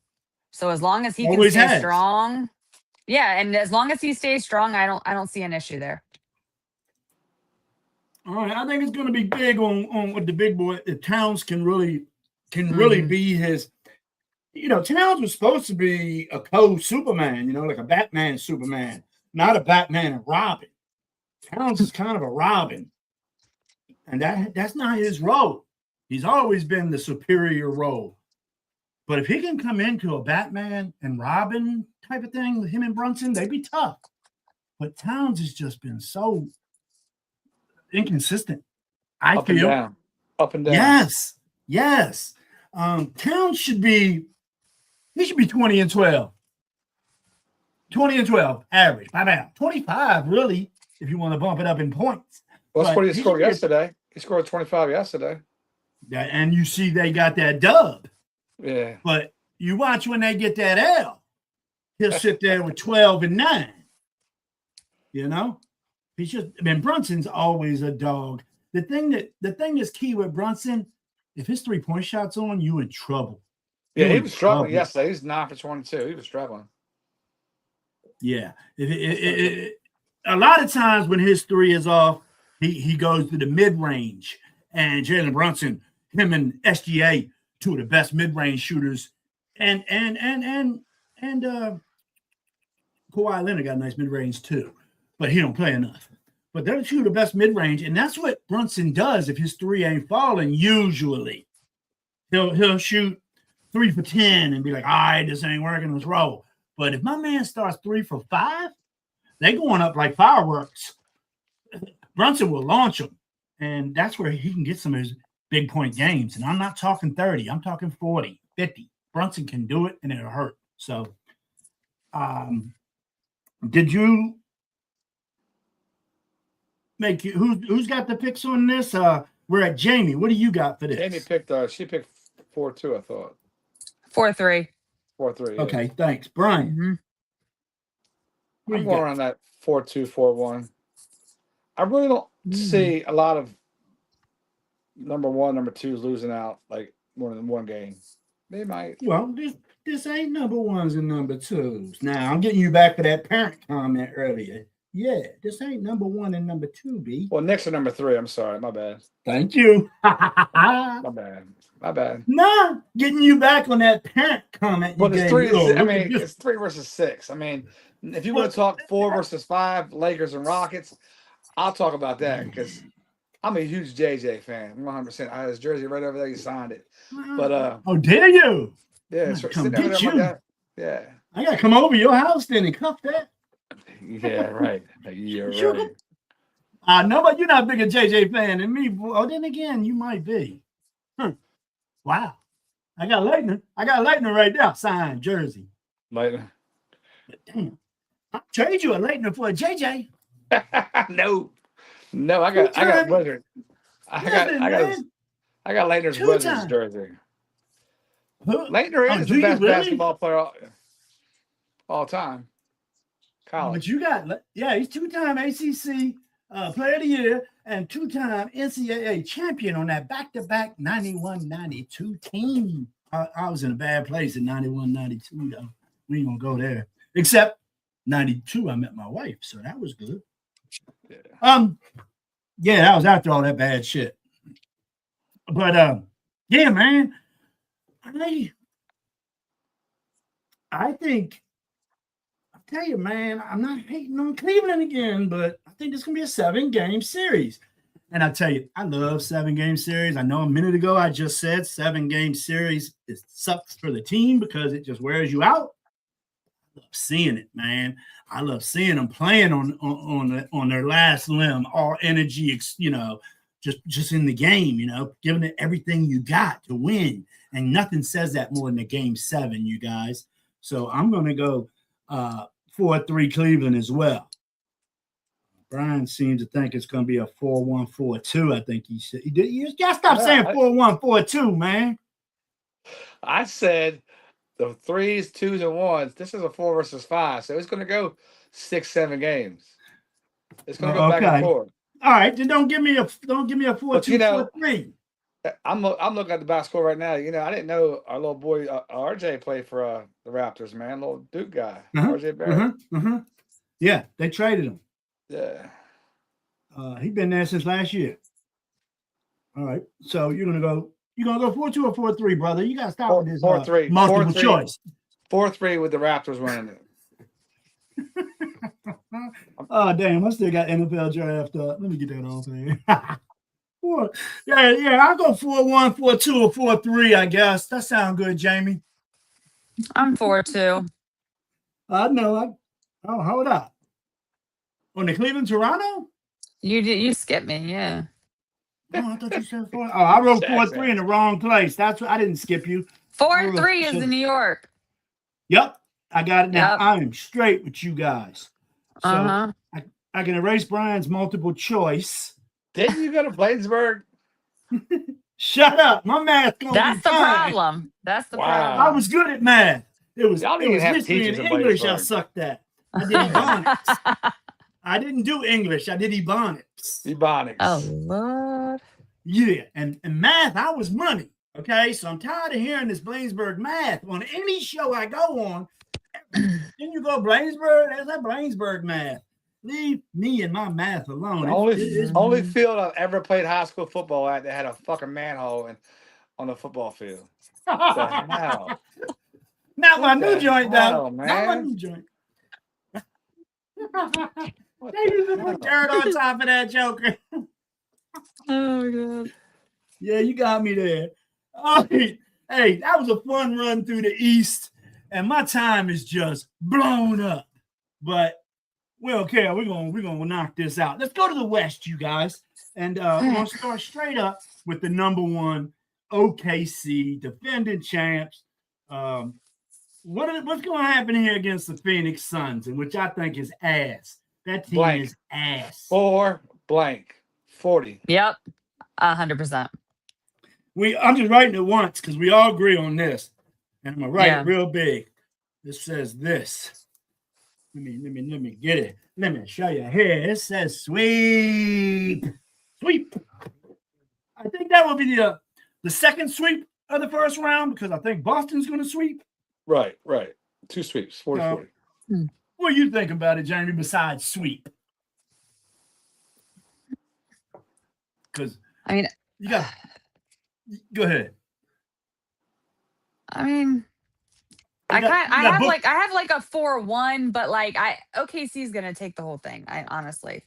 So as long as he can stay strong, and as long as he stays strong, I don't see an issue there. All right, I think it's going to be big on what the big boy. If Towns can really be his. Towns was supposed to be a co-Superman. Like a Batman Superman. Not a Batman and Robin. Towns is kind of a Robin. And that's not his role. He's always been the superior role. But if he can come into a Batman and Robin type of thing with him and Brunson, they'd be tough. But Towns has just been so inconsistent. I feel. Up and down. Yes. Towns should be 20-12. 20-12 average. 25 really, if you want to bump it up in points. Well, that's what he scored yesterday. He scored 25 yesterday. Yeah, and you see they got that dub. Yeah. But you watch when they get that L, he'll sit there with 12 and 9. He's just Brunson's always a dog. The thing that's key with Brunson, if his 3-point shot's on, you in trouble. Yeah, he was struggling yesterday. He's 9 for 22. He was struggling. Yeah. A lot of times when his 3 is off, he goes to the mid-range. And Jalen Brunson, him and SGA, 2 of the best mid-range shooters. And Kawhi Leonard got a nice mid-range too. But he don't play enough. But they're 2 of the best mid-range. And that's what Brunson does if his 3 ain't falling, usually. He'll shoot 3 for 10 and be like, all right, this ain't working, let's roll. But if my man starts 3 for 5, they going up like fireworks. Brunson will launch them. And that's where he can get some of his big point games. And I'm not talking 30. I'm talking 40, 50. Brunson can do it, and it'll hurt. So did you make – who's got the picks on this? We're at Jamie. What do you got for this? Jamie picked she picked 4-2, I thought. 4-3. 4-3. Yeah. Okay, thanks. Brian. I'm going around that 4-2, 4-1. I really don't see a lot of number 1, number 2s losing out like more than one game. They might. Well, this ain't number 1s and number 2s. Now, I'm getting you back to that parent comment earlier. Yeah, this ain't number 1 and number 2, B. Well, Knicks are number 3. I'm sorry. My bad. Thank you. My bad. My bad. Nah, getting you back on that parent comment. Well, You it's gave 3. me. Oh, I look at mean, this. it's 3 versus 6. I mean, if you Well, want to talk 4 versus 5, Lakers and Rockets, I'll talk about that because I'm a huge JJ fan. 100%. I had his jersey right over there. He signed it. But oh, dare you? yeah, I'm it's gonna sitting come over there get like you. that. Yeah. I gotta come over your house then and cuff that. Yeah, right. You're Sure. right. I know, but you're not a bigger JJ fan than me. Boy. Oh, then again, you might be. Wow. I got Leitner. Right there. Signed jersey. Later. But damn. I'll trade you a Leitner for a JJ. No. No, I got Two-time- Wizard. I got Leitner's Two-time. Wizards jersey. Huh? Leitner Oh, is do the you best really? basketball player all time. But College. you got, yeah, he's 2-time ACC Player of the Year and 2-time NCAA champion on that back-to-back 91-92 team. I was in a bad place in 91-92, though. We ain't gonna go there. Except 92, I met my wife, so that was good. Yeah. Yeah, that was after all that bad shit. But yeah, man, I think I'll tell you, man, I'm not hating on Cleveland again, but I think this is gonna be a 7-game series. And I tell you, I love 7-game series. I know a minute ago I just said 7-game series, it sucks for the team because it just wears you out. I love seeing it, man. I love seeing them playing on their last limb, all energy, just in the game, giving it everything you got to win. And nothing says that more than a game 7, you guys. So I'm going to go 4-3 Cleveland as well. Brian seems to think it's going to be a 4-1, 4-2. I think he said. You got to stop saying 4-1, 4-2, man. I said the 3s, 2s, and 1s. This is a 4 versus 5, so it's going to go 6, 7 games. It's going to go back and forth. All right, then don't give me a 4-2, 4-3. I'm looking at the box score right now. I didn't know our little boy RJ played for the Raptors, man. Little Duke guy, RJ Barrett. Yeah, they traded him. Yeah. He's been there since last year. All right, so you're gonna go 4-2 or 4-3, brother. You gotta stop with this 4-3 multiple choice. 4-3 with the Raptors winning it. Oh damn! I still got NFL draft up. Let me get that off there. Yeah. I'll go 4-1, 4-2, or 4-3. I guess that sounds good, Jamie. I'm 4-2. I know. Hold up. On the Cleveland Toronto? You skipped me, yeah. Oh, I thought you said 4. Oh, I wrote 4-3 in the wrong place. That's what I didn't skip you. 4-3 is in New York. Yep, I got it now. Yep. I am straight with you guys. So Uh-huh. I can erase Brian's multiple choice. Didn't you go to Bladensburg? Shut up. My math gonna That's be the fine. problem. That's the Wow. problem. I was good at math. It was Y'all didn't even have history and teachers at English. I Bladensburg. sucked at. I did Ebonics. I didn't do English. I did Ebonics. Ebonics. Oh Lord. Yeah, and math, I was money. Okay, so I'm tired of hearing this Bladensburg math on any show I go on. Then you go Bladensburg, there's that Bladensburg math. Leave me and my math alone. The only field I've ever played high school football at that had a fucking manhole on the football field. What the hell? Not my What new the joint, hell, though. Not my man? new joint. What They used the to put hell? dirt on top of that joker. Oh God. Yeah, you got me there. All right. Hey, that was a fun run through the East, and my time is just blown up. But we don't care. We're gonna knock this out. Let's go to the West, you guys, and we're gonna start straight up with the number 1 OKC defending champs. What's going to happen here against the Phoenix Suns, and which I think is ass. That team Blank. is ass. 4 blank 40. Yep. 100%. I'm just writing it once because we all agree on this, and I'm gonna write it real big. This says this. Let me get it. Let me show you here. It says sweep. I think that will be the second sweep of the first round because I think Boston's going to sweep. Right. 2 sweeps, 40-40. What do you think about it, Jamie, besides sweep? Because I mean, you got. Go ahead. I mean, You got, I you got have book- like I have like a 4-1, but like OKC's gonna take the whole thing. I honestly.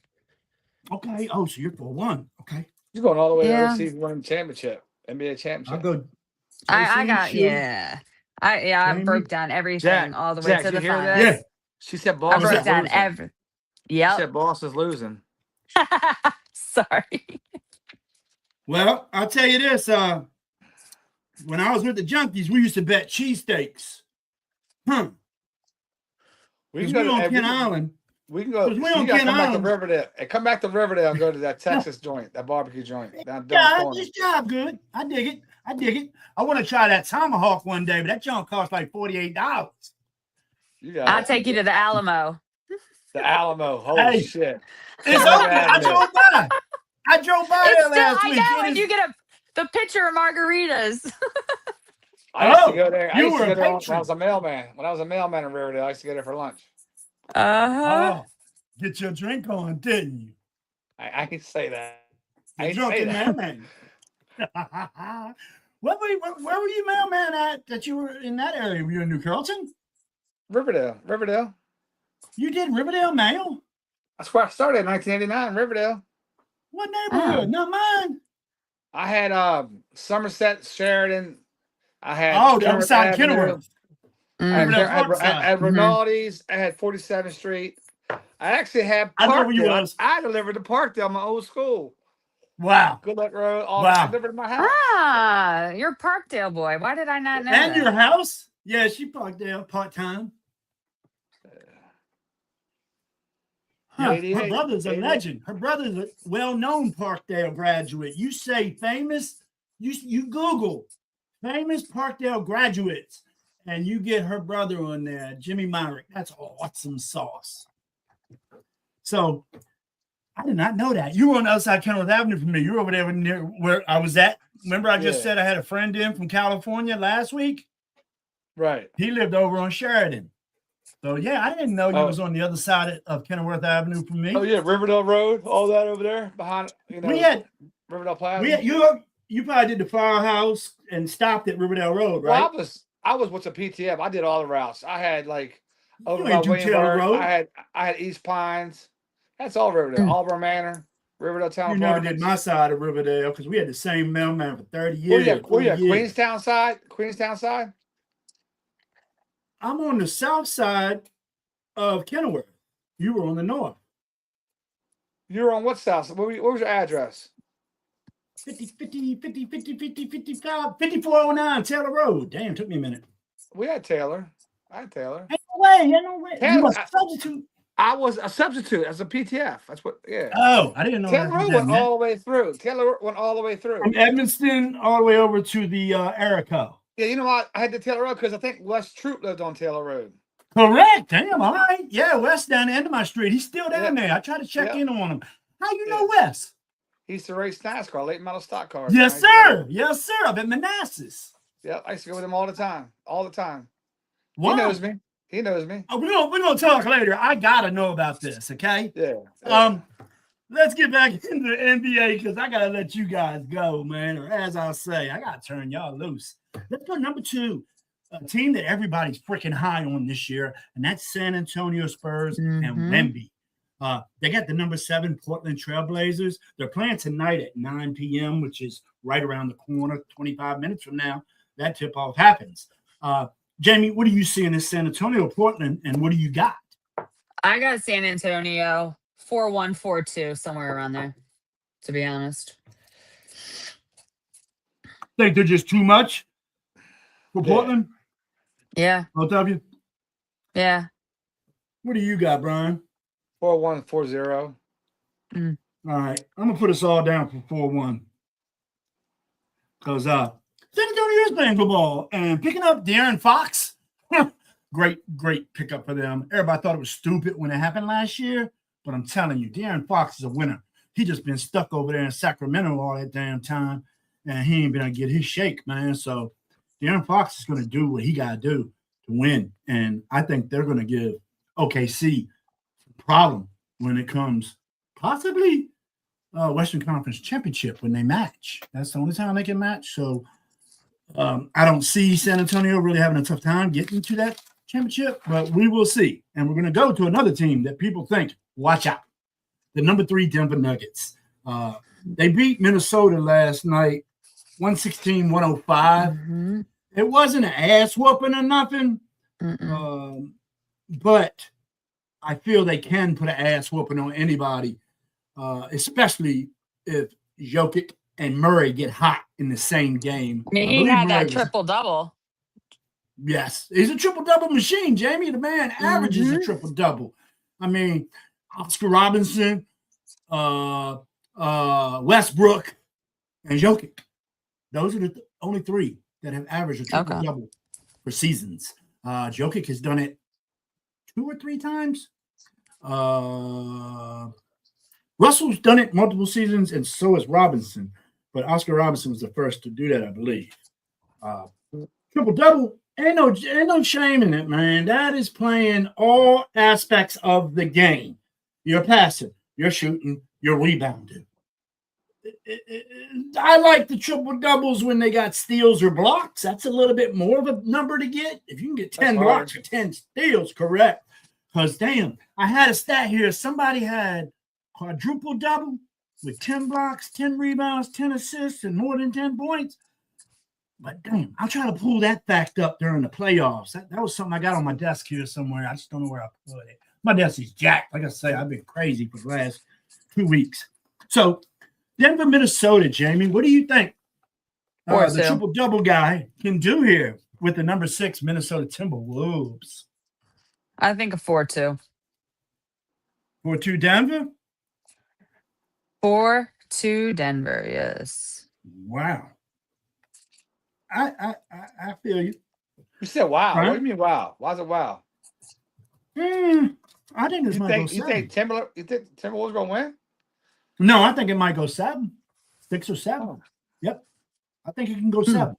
Okay. Oh, so you're 4-1. Okay. He's going all the way Yeah. to overseas winning championship, NBA I'll championship. go. I JC, got Shu. I Jamie? broke down everything all the way Jack, to you the hear that? finals. Yeah. She said I Boss What's is broke that? down losing. every. She Yep. said Boss is losing. Sorry. Well, I'll tell you this. When I was with the Junkies, we used to bet cheesesteaks. Huh. We Because can we go on to Kent Island. We can go. Because we You on gotta Kent come back to Island. Riverdale and come back to Riverdale and go to that Texas joint, that barbecue joint down the Yeah, corner. this job good. I dig it. I dig it. I want to try that tomahawk one day, but that junk costs like $48. You got I'll it. take you to the Alamo. The Alamo. Holy Hey, shit! It's Fifth open. I Avenue. drove by. I drove by It's there still, last I week. know, It and is- you get the picture of margaritas. I used to Oh, go there. I you used to were go a there when I patron. was a mailman. When I was a mailman in Riverdale, I used to go there for lunch. Uh-huh. Oh, get your drink on, didn't you? I can say that. I You ain't say drunken that. mailman. where were you mailman at that you were in that area? Were you in New Carrollton? Riverdale. You did Riverdale Mail? That's where I started in 1989. Riverdale. What neighborhood? Oh. Not mine. I had Somerset, Sheridan. I had Oh, the other Kenworth side of Avenue. Kenworth. I had, Riverdale I had, Park I had, I had side. Mhm. Rinaldi's. I had 47th Street. I actually had I know where you Parkdale. was. I delivered to Parkdale, my old school. Wow. Good Luck Road. All Wow. I delivered to my house. Ah, you're a Parkdale boy. Why did I not know And that? your house? Yeah, she parked there part-time. Yeah, her 88, brother's a 88. legend. Her brother's a well-known Parkdale graduate. You say famous, you Google famous Parkdale graduates, and you get her brother on there, Jimmy Myrick. That's awesome sauce. So I did not know that. You were on the other side of Kenworth Avenue from me. You were over there near where I was at. Remember, I just Yeah. said I had a friend in from California last week. Right. He lived over on Sheridan. So yeah, I didn't know you Oh. was on the other side of Kenworth Avenue from me. Oh yeah, Riverdale Road, all that over there behind. We had Riverdale Plaza. you probably did the firehouse and stopped at Riverdale Road, Well, right? I was what's a PTF. I did all the routes. I had like over You by ain't do Taylor Williamsburg. Road. I had East Pines. That's all Riverdale. Auburn Manor, Riverdale Town You never did Apartments. my side of Riverdale because we had the same mailman for 30 Where years. you at? 40 years. Queenstown side? Queenstown side? I'm on the south side of Kenworth. You were on the north. You were on what south? What was your address? 5409 Taylor Road. Damn, took me a minute. We had Taylor. I had Taylor. Ain't no way. Taylor- You must substitute. I was a substitute as a PTF. That's what. Yeah. Oh, I didn't know Taylor that. Road went all the way through. Taylor went all the way through. From Edmonston all the way over to the Erico. Yeah, you know what? I had the Taylor Road because I think Wes Troop lived on Taylor Road. Correct. Damn, all right. Yeah, Wes down the end of my street. He's still down there. I try to check Yeah. in on him. How you know Wes? He used to race NASCAR, late model stock cars. Yes, sir. Yes, sir. Up at Manassas. Yeah, I used to go with him all the time. All the time. Wow. He knows me. He knows me. Oh, we're gonna talk later. I gotta know about this, okay? Yeah. Let's get back into the NBA because I gotta let you guys go, man. Or as I say, I gotta turn y'all loose. Let's go number 2, a team that everybody's freaking high on this year, and that's San Antonio Spurs and Wemby. They got the number 7 Portland Trailblazers. They're playing tonight at 9 p.m., which is right around the corner. 25 minutes from now, that tip-off happens. Jamie, what do you see in this San Antonio, Portland, and what do you got? I got San Antonio 4-1, 4-2, somewhere around there, to be honest. Think they're just too much for Yeah. Portland? Yeah. Both of you? Yeah. What do you got, Brian? 4-1, 4-0. All right. I'm going to put us all down for 4-1. Because San Antonio is playing good ball. And picking up De'Aaron Fox, great pickup for them. Everybody thought it was stupid when it happened last year. But I'm telling you, De'Aaron Fox is a winner. He just been stuck over there in Sacramento all that damn time. And he ain't been able to get his shake, man. So De'Aaron Fox is going to do what he got to do to win. And I think they're going to give OKC a problem when it comes possibly Western Conference championship when they match. That's the only time they can match. So I don't see San Antonio really having a tough time getting to that championship, but we will see. And we're going to go to another team that people think, watch out, the number 3 Denver Nuggets. They beat Minnesota last night, 116-105. Mm-hmm. It wasn't an ass whooping or nothing, but I feel they can put an ass whooping on anybody, especially if Jokic and Murray get hot in the same game. I mean, he had that triple-double. Yes, he's a triple-double machine, Jamie. The man averages a triple-double. I mean, Oscar Robinson, Westbrook, and Jokic. Those are the only 3 that have averaged a triple-double for seasons. Jokic has done it 2 or 3 times. Russell's done it multiple seasons, and so has Robinson. But Oscar Robinson was the first to do that, I believe. Triple-double, ain't no shame in it, man. That is playing all aspects of the game. You're passing, you're shooting, you're rebounding. I like the triple-doubles when they got steals or blocks. That's a little bit more of a number to get. If you can get 10 blocks or 10 steals, correct. Because, damn, I had a stat here. Somebody had quadruple-double with 10 blocks, 10 rebounds, 10 assists, and more than 10 points. But, damn, I'll try to pull that fact up during the playoffs. That was something I got on my desk here somewhere. I just don't know where I put it. My desk is jacked. Like I say, I've been crazy for the last 2 weeks. So, Denver, Minnesota, Jamie, what do you think the triple-double guy can do here with the number 6 Minnesota Timberwolves? I think a 4-2. 4-2 Denver? 4-2 Denver, yes. Wow. I feel you. You said wow. Right? What do you mean wow? Why is it wow? I think this might go 7. You think Timberwolves going to win? No, I think it might go 7. 6 or 7. Oh. Yep. I think it can go 7.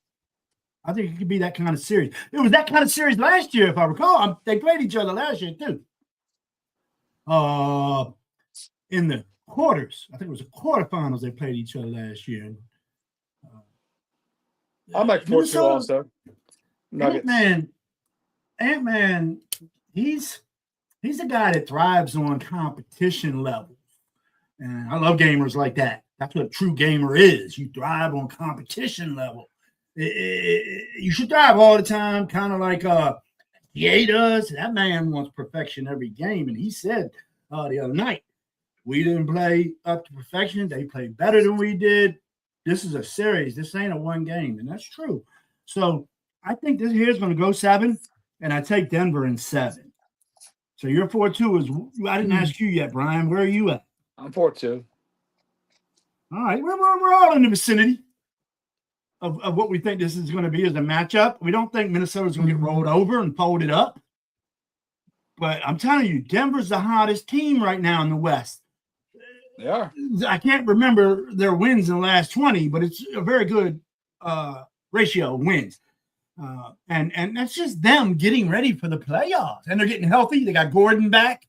I think it could be that kind of series. It was that kind of series last year, if I recall. They played each other last year, too. In the quarters. I think it was the quarterfinals they played each other last year. I'm like 4-2 also. Nuggets. Ant-Man, he's a guy that thrives on competition levels. And I love gamers like that. That's what a true gamer is. You thrive on competition level. You should thrive all the time, kind of like EA does. That man wants perfection every game. And he said the other night, we didn't play up to perfection. They played better than we did. This is a series. This ain't a one game. And that's true. So I think this here is going to go 7. And I take Denver in 7. So your 4-2 is, I didn't ask you yet, Brian. Where are you at? I'm 4-2. All right. We're all in the vicinity of what we think this is going to be as a matchup. We don't think Minnesota's going to get rolled over and folded up. But I'm telling you, Denver's the hottest team right now in the West. They are. I can't remember their wins in the last 20, but it's a very good ratio of wins. And that's just them getting ready for the playoffs. And they're getting healthy. They got Gordon back.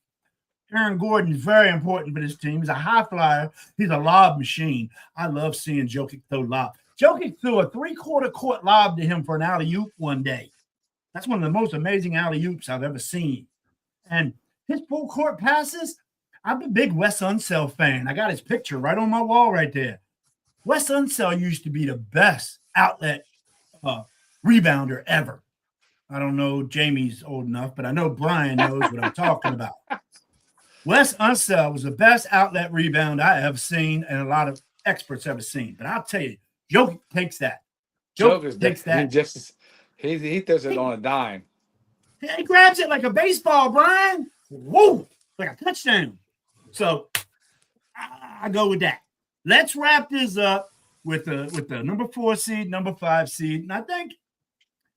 Aaron Gordon is very important for this team. He's a high flyer. He's a lob machine. I love seeing Jokic throw lob. Jokic threw a 3/4 court lob to him for an alley-oop one day. That's one of the most amazing alley-oops I've ever seen. And his full court passes, I'm a big Wes Unseld fan. I got his picture right on my wall right there. Wes Unseld used to be the best outlet rebounder ever. I don't know Jamie's old enough, but I know Brian knows what I'm talking about. Wes Unseld was the best outlet rebounder I ever seen and a lot of experts ever seen. But I'll tell you, Jokic takes that. Jokic takes that. He throws it on a dime. He grabs it like a baseball, Brian. Whoa, like a touchdown. So I go with that. Let's wrap this up with the number 4 seed, number 5 seed. And I think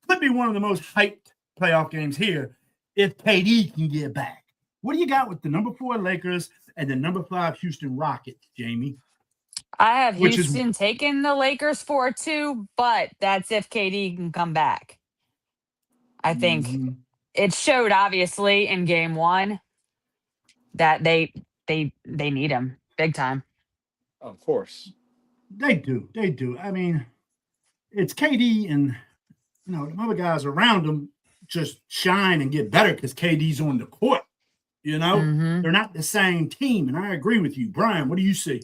could be one of the most hyped playoff games here if KD can get back. What do you got with the number 4 Lakers and the number 5 Houston Rockets, Jamie? I have Houston taking the Lakers 4-2, but that's if KD can come back. I think it showed obviously in game 1 that they need him big time. Of course. They do. They do. I mean, it's KD and the other guys around them just shine and get better because KD's on the court. Mhm. They're not the same team, and I agree with you, Brian. What do you see?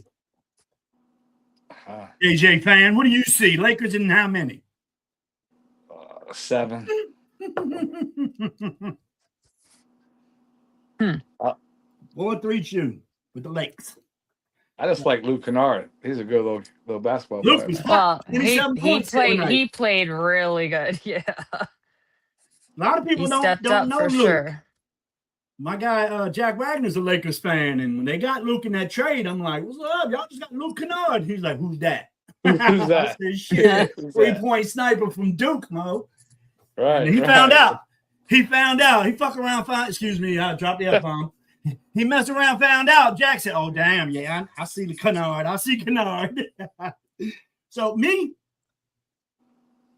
AJ fan, what do you see? Lakers in how many? 7. 4-3 shooting with the Lakers. I just like Luke Kennard. He's a good little basketball Luke player. was man. hot. Well, 27 points the other night. he played really good. Yeah, A lot of people he don't stepped up know for Luke. sure. My guy Jack Wagner's a Lakers fan, and when they got Luke in that trade, I'm like, "What's up? Y'all just got Luke Kennard." He's like, "Who's that?" Who's I that? said, "Shit, Who's that? 3-point sniper from Duke, Mo." Right. And he right. found out. He found out. He fucked around. Excuse me, I dropped the F-bomb. He messed around, found out. Jack said, "Oh damn, yeah, I see the Kennard. I see Kennard." So me,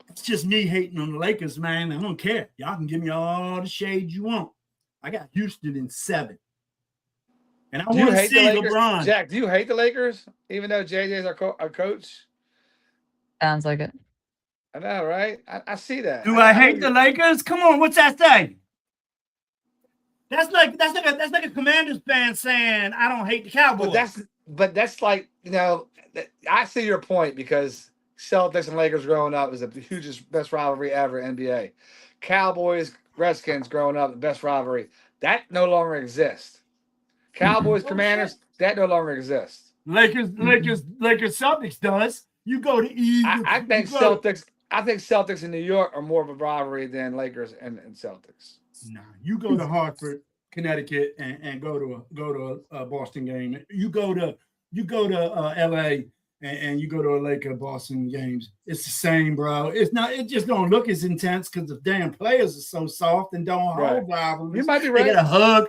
it's just me hating on the Lakers, man. I don't care. Y'all can give me all the shade you want. I got Houston in 7. And I Do you want to hate the see Lakers? LeBron. Jack, do you hate the Lakers? Even though JJ's our coach? Sounds like it. I know, right? I see that. Do I hate the Lakers? Come on, what's that say? That's like a Commanders fan saying I don't hate the Cowboys. But that's like, I see your point because Celtics and Lakers growing up is the hugest, best rivalry ever in NBA. Cowboys, Redskins growing up, the best rivalry. That no longer exists. Cowboys, Commanders, that no longer exists. Lakers, Celtics does. You go to Eagles. I think Celtics in New York are more of a rivalry than Lakers and Celtics. Nah, you go to Hartford, Connecticut, and go to a Boston game. You go to LA and you go to a Laker Boston games. It's the same, bro. It's not. It just don't look as intense because the damn players are so soft and don't hold rivalries. You might be right. They got a hug,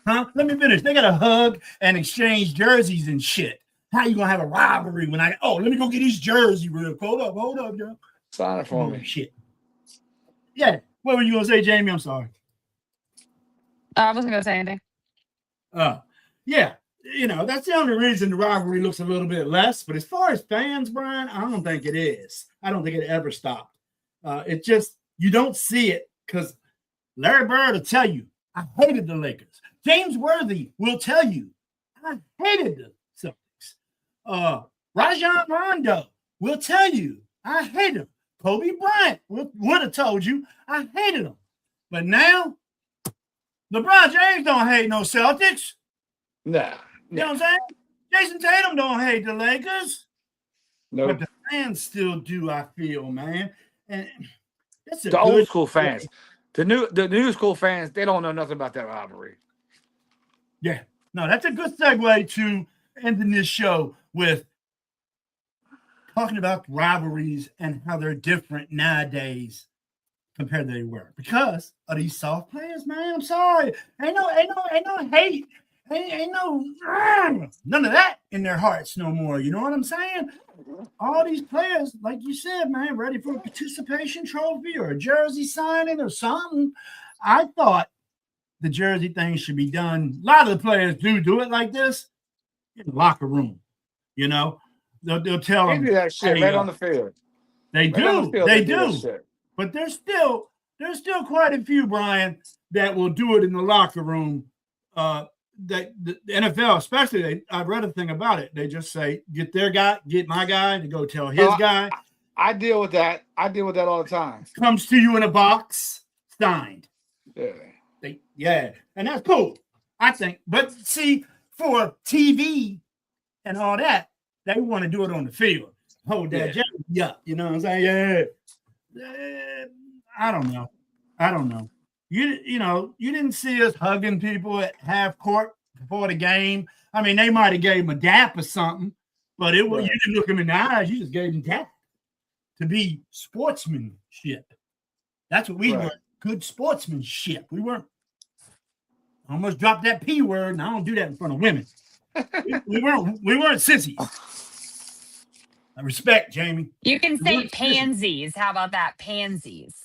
huh? Let me finish. They got a hug and exchange jerseys and shit. How you gonna have a rivalry when let me go get his jersey real quick. Hold up, yo. Sign it for me. Shit. Yeah. What were you gonna say, Jamie? I'm sorry. I wasn't gonna say anything. Yeah. That's the only reason the rivalry looks a little bit less. But as far as fans, Brian, I don't think it is. I don't think it ever stopped. It just, you don't see it because Larry Bird will tell you, I hated the Lakers. James Worthy will tell you, I hated the Celtics. Rajon Rondo will tell you, I hate him. Kobe Bryant would have told you, I hated him. But now, LeBron James don't hate no Celtics. Nah. You know what I'm saying? Jason Tatum don't hate the Lakers. No. But the fans still do, I feel, man. And that's The old school fans. The new school fans, they don't know nothing about that rivalry. Yeah. No, that's a good segue to ending this show with talking about rivalries and how they're different nowadays compared to they were. Because of these soft players, man. I'm sorry. Ain't no hate. Ain't no none of that in their hearts no more. You know what I'm saying? All these players, like you said, man, ready for a participation trophy or a jersey signing or something. I thought the jersey thing should be done. A lot of the players do it like this in the locker room. They'll tell They them do that shit right on the field. They do. They do. Shit. But there's still quite a few, Brian, that will do it in the locker room. That the NFL, especially, I read a thing about it. They just say, get their guy, get my guy to go tell his guy. I deal with that. I deal with that all the time. Comes to you in a box, signed. Yeah. And that's cool, I think. But see, for TV and all that, they want to do it on the field. Hold that jersey up. You know what I'm saying? Yeah. I don't know. You didn't see us hugging people at half court before the game. I mean, they might have gave them a dap or something, but you didn't look them in the eyes. You just gave them dap to be sportsmanship. That's what we were. Good sportsmanship. We weren't. I almost dropped that P word, and I don't do that in front of women. we weren't sissies. I respect, Jamie. You can say pansies. How about that? Pansies.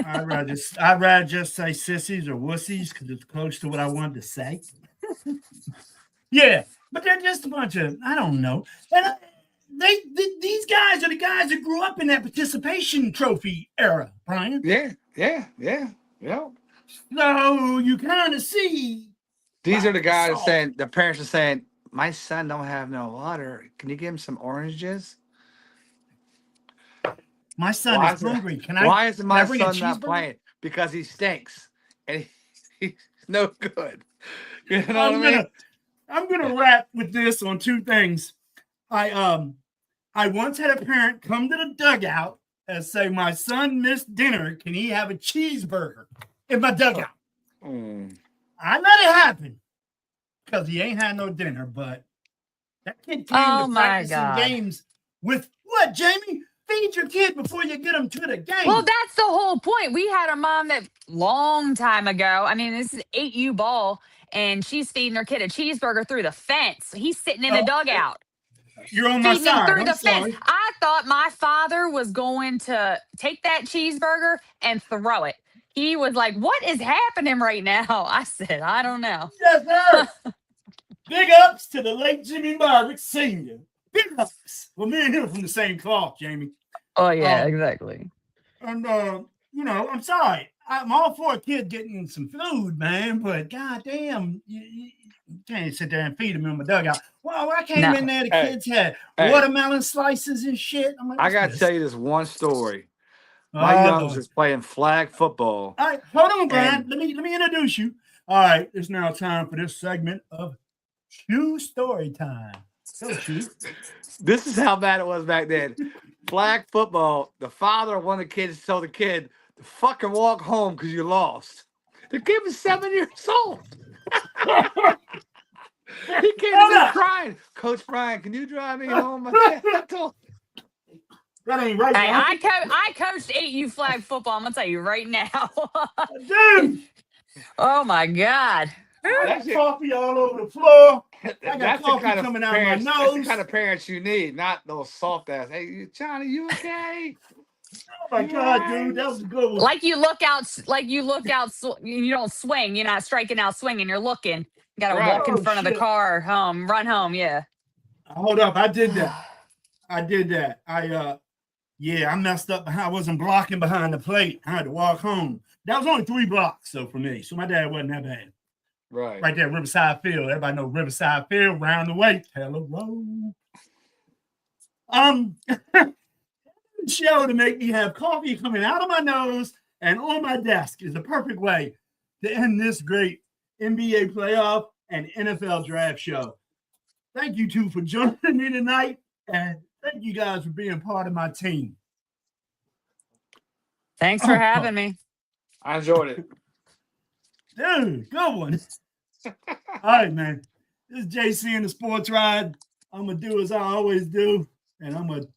I'd rather just say sissies or wussies because it's close to what I wanted to say. Yeah. But they're just a bunch of, I don't know. And these guys are the guys that grew up in that participation trophy era, Brian. Yeah. So you kind of see. These are the guys Soft. saying, the parents are saying, my son don't have no water. Can you give him some oranges? My son Why is is it- hungry. Why is my bring a son not cheeseburger? playing? Because he stinks and he's no good. You know I'm what I mean? gonna wrap with this on two things. I once had a parent come to the dugout and say, "My son missed dinner. Can he have a cheeseburger in my dugout?" I let it happen because he ain't had no dinner. But that kid came Oh to my practice in God. games with what, Jamie? Feed your kid before you get him to the game. Well, that's the whole point. We had a mom that long time ago. I mean, this is 8U ball, and she's feeding her kid a cheeseburger through the fence. He's sitting in the dugout. You're on my Feeding him side. through I'm the sorry. fence. I thought my father was going to take that cheeseburger and throw it. He was like, "What is happening right now?" I said, "I don't know." Yes, sir. Big ups to the late Jimmy Margaret Sr. Big ups. Well, me and him are from the same cloth, Jamie. Oh yeah, Um, exactly. And, I'm sorry. I'm all for a kid getting some food, man, but goddamn, you can't sit there and feed them in my dugout. Well, I came No. in there, the Hey, kids had hey. watermelon slices and shit. I'm like, I got to what's tell this? you this one story. My Oh, youngest Lord. is playing flag football. All right, hold on, Brian. And- Let me introduce you. All right, it's now time for this segment of Shoe Story Time. Go, Shoe. This is how bad it was back then. Flag football, the father of one of the kids told the kid to fucking walk home because you lost. The kid was 7 years old. He came to me crying. Coach Brian, can you drive me home? I told That ain't right, Hey, Brian. I coached 8U flag football. I'm gonna tell you right now. Dude, Oh my God. I got coffee all over the floor. I got that's the coffee kind of coming out my parents. That's the nose. kind of parents you need, not those soft ass. Hey, Johnny, you okay? Oh my God, dude, that was a good one. Like you look out, you don't swing. You're not striking out swinging. You're looking. You gotta Right. walk in Oh, front of the shit. car home, run home. Yeah. Hold up, I did that. I messed up. I wasn't blocking behind the plate. I had to walk home. That was only 3 blocks, so for me. So my dad wasn't that bad. Right. Right there, Riverside Field. Everybody know Riverside Field, round the way. Hello, road. Show to make me have coffee coming out of my nose and on my desk is the perfect way to end this great NBA playoff and NFL draft show. Thank you two for joining me tonight, and thank you guys for being part of my team. Thanks for having me. I enjoyed it. Dude, good one. All right, man. This is JC in the Sports Ride. I'm going to do as I always do, and I'm going to